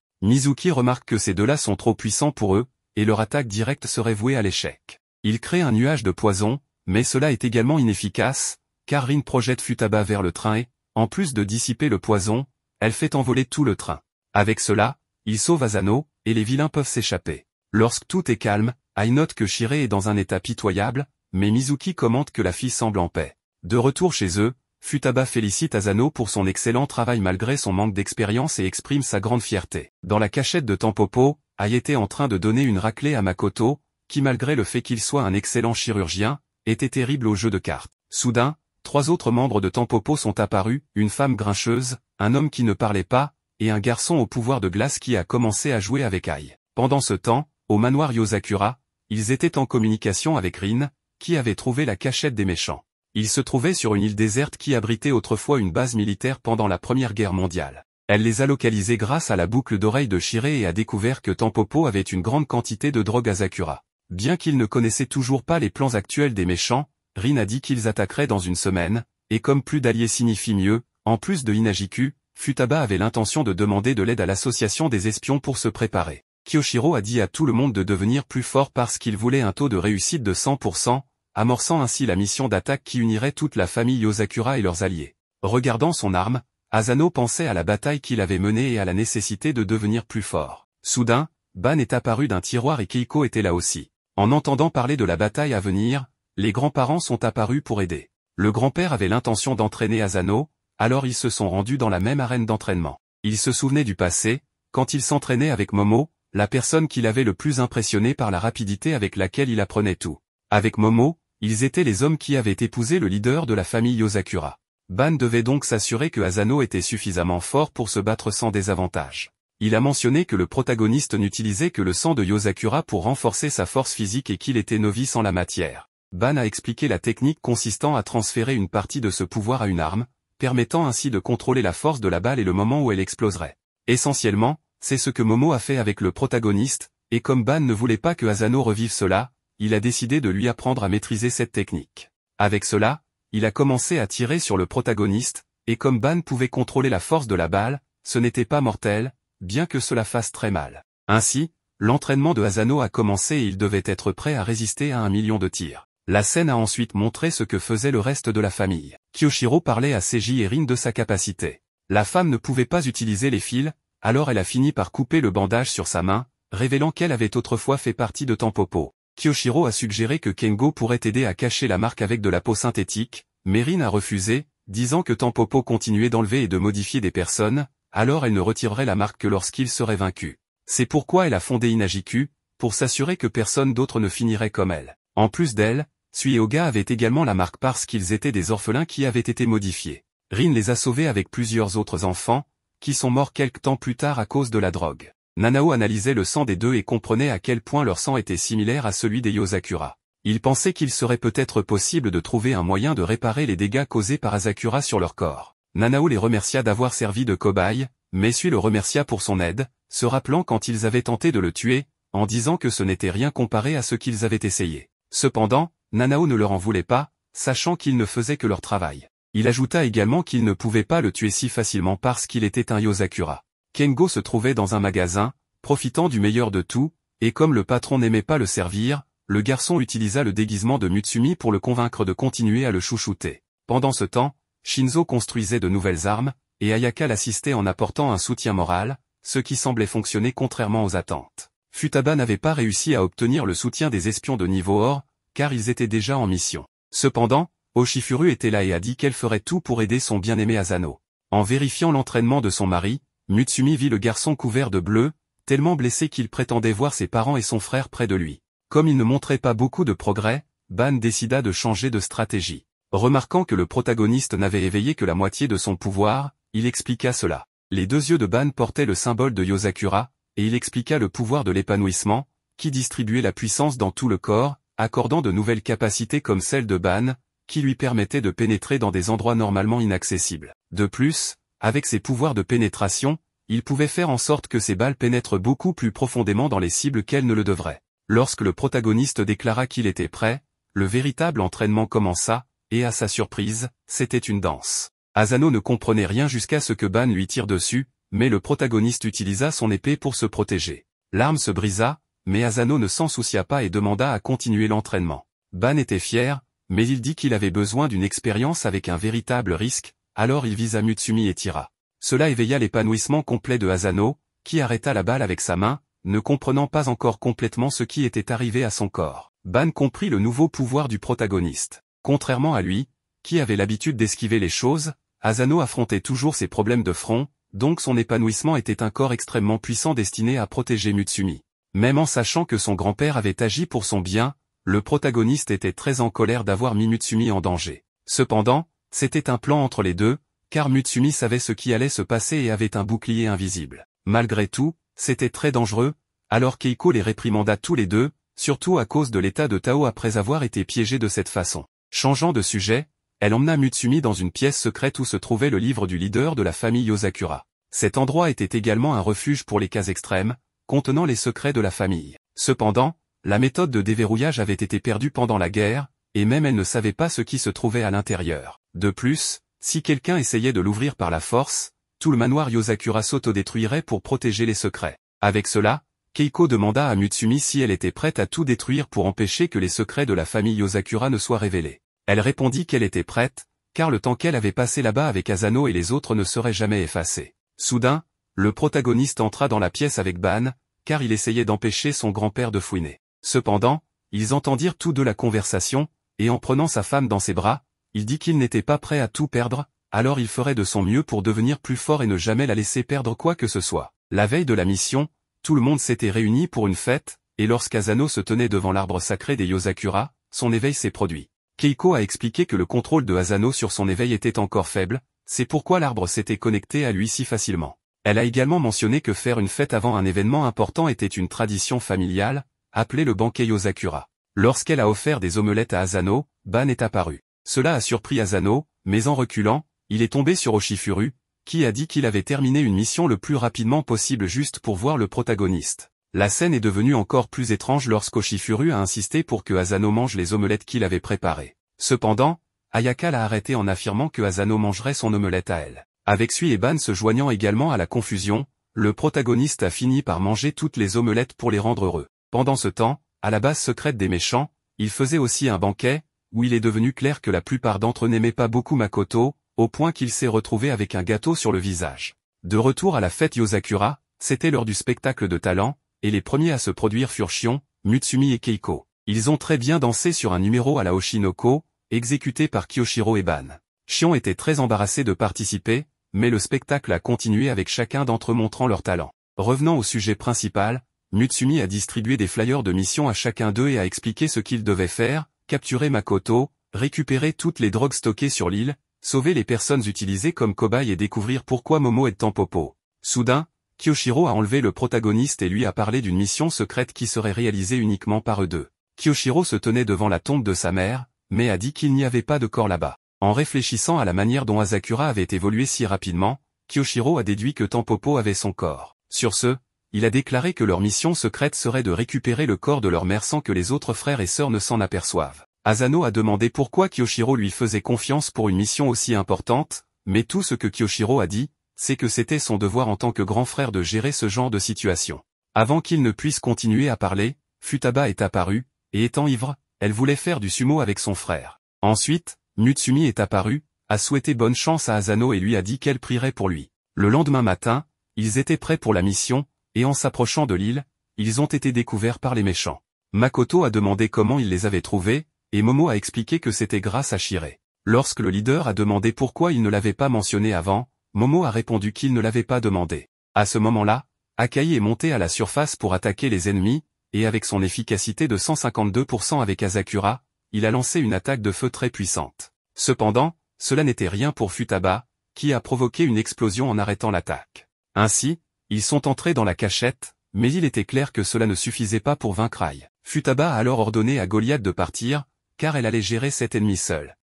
Mizuki remarque que ces deux-là sont trop puissants pour eux, et leur attaque directe serait vouée à l'échec. Il crée un nuage de poison, mais cela est également inefficace, car Rin projette Futaba vers le train et, en plus de dissiper le poison, elle fait envoler tout le train. Avec cela, il sauve Asano, et les vilains peuvent s'échapper. Lorsque tout est calme, Ai note que Shiré est dans un état pitoyable, mais Mizuki commente que la fille semble en paix. De retour chez eux, Futaba félicite Asano pour son excellent travail malgré son manque d'expérience et exprime sa grande fierté. Dans la cachette de Tampopo, Ai était en train de donner une raclée à Makoto, qui malgré le fait qu'il soit un excellent chirurgien, était terrible au jeu de cartes. Soudain, 3 autres membres de Tampopo sont apparus, une femme grincheuse, un homme qui ne parlait pas, et un garçon au pouvoir de glace qui a commencé à jouer avec Ai. Pendant ce temps, au manoir Yozakura, ils étaient en communication avec Rin, qui avait trouvé la cachette des méchants. Ils se trouvaient sur une île déserte qui abritait autrefois une base militaire pendant la Première Guerre mondiale. Elle les a localisés grâce à la boucle d'oreille de Shiré et a découvert que Tampopo avait une grande quantité de drogue à Sakura. Bien qu'ils ne connaissaient toujours pas les plans actuels des méchants, Rin a dit qu'ils attaqueraient dans une semaine, et comme plus d'alliés signifie mieux, en plus de Inajiku, Futaba avait l'intention de demander de l'aide à l'association des espions pour se préparer. Kyoshiro a dit à tout le monde de devenir plus fort parce qu'il voulait un taux de réussite de 100%, amorçant ainsi la mission d'attaque qui unirait toute la famille Yozakura et leurs alliés. Regardant son arme, Asano pensait à la bataille qu'il avait menée et à la nécessité de devenir plus fort. Soudain, Ban est apparu d'un tiroir et Keiko était là aussi. En entendant parler de la bataille à venir, les grands-parents sont apparus pour aider. Le grand-père avait l'intention d'entraîner Asano, alors ils se sont rendus dans la même arène d'entraînement. Il se souvenait du passé, quand il s'entraînait avec Momo, la personne qui l'avait le plus impressionné par la rapidité avec laquelle il apprenait tout. Avec Momo, ils étaient les hommes qui avaient épousé le leader de la famille Yozakura. Ban devait donc s'assurer que Asano était suffisamment fort pour se battre sans désavantage. Il a mentionné que le protagoniste n'utilisait que le sang de Yozakura pour renforcer sa force physique et qu'il était novice en la matière. Ban a expliqué la technique consistant à transférer une partie de ce pouvoir à une arme, permettant ainsi de contrôler la force de la balle et le moment où elle exploserait. Essentiellement, c'est ce que Momo a fait avec le protagoniste, et comme Ban ne voulait pas que Asano revive cela, il a décidé de lui apprendre à maîtriser cette technique. Avec cela, il a commencé à tirer sur le protagoniste, et comme Ban pouvait contrôler la force de la balle, ce n'était pas mortel, bien que cela fasse très mal. Ainsi, l'entraînement de Asano a commencé et il devait être prêt à résister à 1 million de tirs. La scène a ensuite montré ce que faisait le reste de la famille. Kyoshiro parlait à Seiji et Rin de sa capacité. La femme ne pouvait pas utiliser les fils, alors elle a fini par couper le bandage sur sa main, révélant qu'elle avait autrefois fait partie de Tampopo. Kyoshiro a suggéré que Kengo pourrait aider à cacher la marque avec de la peau synthétique, mais Rin a refusé, disant que Tampopo continuait d'enlever et de modifier des personnes, alors elle ne retirerait la marque que lorsqu'il serait vaincu. C'est pourquoi elle a fondé Inajiku, pour s'assurer que personne d'autre ne finirait comme elle. En plus d'elle, Suioga avait également la marque parce qu'ils étaient des orphelins qui avaient été modifiés. Rin les a sauvés avec plusieurs autres enfants, qui sont morts quelque temps plus tard à cause de la drogue. Nanao analysait le sang des deux et comprenait à quel point leur sang était similaire à celui des Yozakura. Il pensait qu'il serait peut-être possible de trouver un moyen de réparer les dégâts causés par Asakura sur leur corps. Nanao les remercia d'avoir servi de cobaye, mais Sui le remercia pour son aide, se rappelant quand ils avaient tenté de le tuer, en disant que ce n'était rien comparé à ce qu'ils avaient essayé. Cependant, Nanao ne leur en voulait pas, sachant qu'ils ne faisaient que leur travail. Il ajouta également qu'il ne pouvait pas le tuer si facilement parce qu'il était un Yozakura. Kengo se trouvait dans un magasin, profitant du meilleur de tout, et comme le patron n'aimait pas le servir, le garçon utilisa le déguisement de Mutsumi pour le convaincre de continuer à le chouchouter. Pendant ce temps, Shinzo construisait de nouvelles armes, et Ayaka l'assistait en apportant un soutien moral, ce qui semblait fonctionner contrairement aux attentes. Futaba n'avait pas réussi à obtenir le soutien des espions de niveau or, car ils étaient déjà en mission. Cependant, Oshifuru était là et a dit qu'elle ferait tout pour aider son bien-aimé Asano. En vérifiant l'entraînement de son mari, Mutsumi vit le garçon couvert de bleu, tellement blessé qu'il prétendait voir ses parents et son frère près de lui. Comme il ne montrait pas beaucoup de progrès, Ban décida de changer de stratégie. Remarquant que le protagoniste n'avait éveillé que la moitié de son pouvoir, il expliqua cela. Les deux yeux de Ban portaient le symbole de Yozakura, et il expliqua le pouvoir de l'épanouissement, qui distribuait la puissance dans tout le corps, accordant de nouvelles capacités comme celle de Ban, qui lui permettait de pénétrer dans des endroits normalement inaccessibles. De plus, avec ses pouvoirs de pénétration, il pouvait faire en sorte que ses balles pénètrent beaucoup plus profondément dans les cibles qu'elles ne le devraient. Lorsque le protagoniste déclara qu'il était prêt, le véritable entraînement commença, et à sa surprise, c'était une danse. Asano ne comprenait rien jusqu'à ce que Ban lui tire dessus, mais le protagoniste utilisa son épée pour se protéger. L'arme se brisa, mais Asano ne s'en soucia pas et demanda à continuer l'entraînement. Ban était fier, mais il dit qu'il avait besoin d'une expérience avec un véritable risque, alors il visa Mutsumi et tira. Cela éveilla l'épanouissement complet de Asano, qui arrêta la balle avec sa main, ne comprenant pas encore complètement ce qui était arrivé à son corps. Ban comprit le nouveau pouvoir du protagoniste. Contrairement à lui, qui avait l'habitude d'esquiver les choses, Asano affrontait toujours ses problèmes de front, donc son épanouissement était un corps extrêmement puissant destiné à protéger Mutsumi. Même en sachant que son grand-père avait agi pour son bien, le protagoniste était très en colère d'avoir mis Mutsumi en danger. Cependant, c'était un plan entre les deux, car Mutsumi savait ce qui allait se passer et avait un bouclier invisible. Malgré tout, c'était très dangereux, alors Keiko les réprimanda tous les deux, surtout à cause de l'état de Tao après avoir été piégé de cette façon. Changeant de sujet, elle emmena Mutsumi dans une pièce secrète où se trouvait le livre du leader de la famille Yozakura. Cet endroit était également un refuge pour les cas extrêmes, contenant les secrets de la famille. Cependant, la méthode de déverrouillage avait été perdue pendant la guerre, et même elle ne savait pas ce qui se trouvait à l'intérieur. De plus, si quelqu'un essayait de l'ouvrir par la force, tout le manoir Yozakura s'autodétruirait pour protéger les secrets. Avec cela, Keiko demanda à Mutsumi si elle était prête à tout détruire pour empêcher que les secrets de la famille Yozakura ne soient révélés. Elle répondit qu'elle était prête, car le temps qu'elle avait passé là-bas avec Asano et les autres ne serait jamais effacé. Soudain, le protagoniste entra dans la pièce avec Ban, car il essayait d'empêcher son grand-père de fouiner. Cependant, ils entendirent tous deux la conversation, et en prenant sa femme dans ses bras, il dit qu'il n'était pas prêt à tout perdre, alors il ferait de son mieux pour devenir plus fort et ne jamais la laisser perdre quoi que ce soit. La veille de la mission, tout le monde s'était réuni pour une fête, et lorsqu'Asano se tenait devant l'arbre sacré des Yozakura, son éveil s'est produit. Keiko a expliqué que le contrôle de Asano sur son éveil était encore faible, c'est pourquoi l'arbre s'était connecté à lui si facilement. Elle a également mentionné que faire une fête avant un événement important était une tradition familiale, appelée le banquet Yozakura. Lorsqu'elle a offert des omelettes à Asano, Ban est apparu. Cela a surpris Asano, mais en reculant, il est tombé sur Oshifuru, qui a dit qu'il avait terminé une mission le plus rapidement possible juste pour voir le protagoniste. La scène est devenue encore plus étrange lorsqu'Oshifuru a insisté pour que Asano mange les omelettes qu'il avait préparées. Cependant, Ayaka l'a arrêté en affirmant que Asano mangerait son omelette à elle. Avec Sui et Ban se joignant également à la confusion, le protagoniste a fini par manger toutes les omelettes pour les rendre heureux. Pendant ce temps, à la base secrète des méchants, il faisait aussi un banquet, où il est devenu clair que la plupart d'entre eux n'aimaient pas beaucoup Makoto, au point qu'il s'est retrouvé avec un gâteau sur le visage. De retour à la fête Yozakura, c'était l'heure du spectacle de talent, et les premiers à se produire furent Shion, Mutsumi et Keiko. Ils ont très bien dansé sur un numéro à la Oshinoko, exécuté par Kyoshiro et Ban. Shion était très embarrassé de participer, mais le spectacle a continué avec chacun d'entre eux montrant leur talent. Revenant au sujet principal, Mutsumi a distribué des flyers de mission à chacun d'eux et a expliqué ce qu'ils devaient faire, capturer Makoto, récupérer toutes les drogues stockées sur l'île, sauver les personnes utilisées comme cobayes et découvrir pourquoi Momo est Tampopo. Soudain, Kyoshiro a enlevé le protagoniste et lui a parlé d'une mission secrète qui serait réalisée uniquement par eux deux. Kyoshiro se tenait devant la tombe de sa mère, mais a dit qu'il n'y avait pas de corps là-bas. En réfléchissant à la manière dont Asakura avait évolué si rapidement, Kyoshiro a déduit que Tampopo avait son corps. Sur ce, il a déclaré que leur mission secrète serait de récupérer le corps de leur mère sans que les autres frères et sœurs ne s'en aperçoivent. Asano a demandé pourquoi Kyoshiro lui faisait confiance pour une mission aussi importante, mais tout ce que Kyoshiro a dit, c'est que c'était son devoir en tant que grand frère de gérer ce genre de situation. Avant qu'il ne puisse continuer à parler, Futaba est apparue, et étant ivre, elle voulait faire du sumo avec son frère. Ensuite, Mutsumi est apparue, a souhaité bonne chance à Asano et lui a dit qu'elle prierait pour lui. Le lendemain matin, ils étaient prêts pour la mission, et en s'approchant de l'île, ils ont été découverts par les méchants. Makoto a demandé comment il les avait trouvés, et Momo a expliqué que c'était grâce à Shirei. Lorsque le leader a demandé pourquoi il ne l'avait pas mentionné avant, Momo a répondu qu'il ne l'avait pas demandé. À ce moment-là, Akai est monté à la surface pour attaquer les ennemis, et avec son efficacité de 152% avec Asakura, il a lancé une attaque de feu très puissante. Cependant, cela n'était rien pour Futaba, qui a provoqué une explosion en arrêtant l'attaque. Ainsi, ils sont entrés dans la cachette, Mais il était clair que cela ne suffisait pas pour vaincre Aïe. Futaba a alors ordonné à Goliath de partir, car elle allait gérer cet ennemi seule.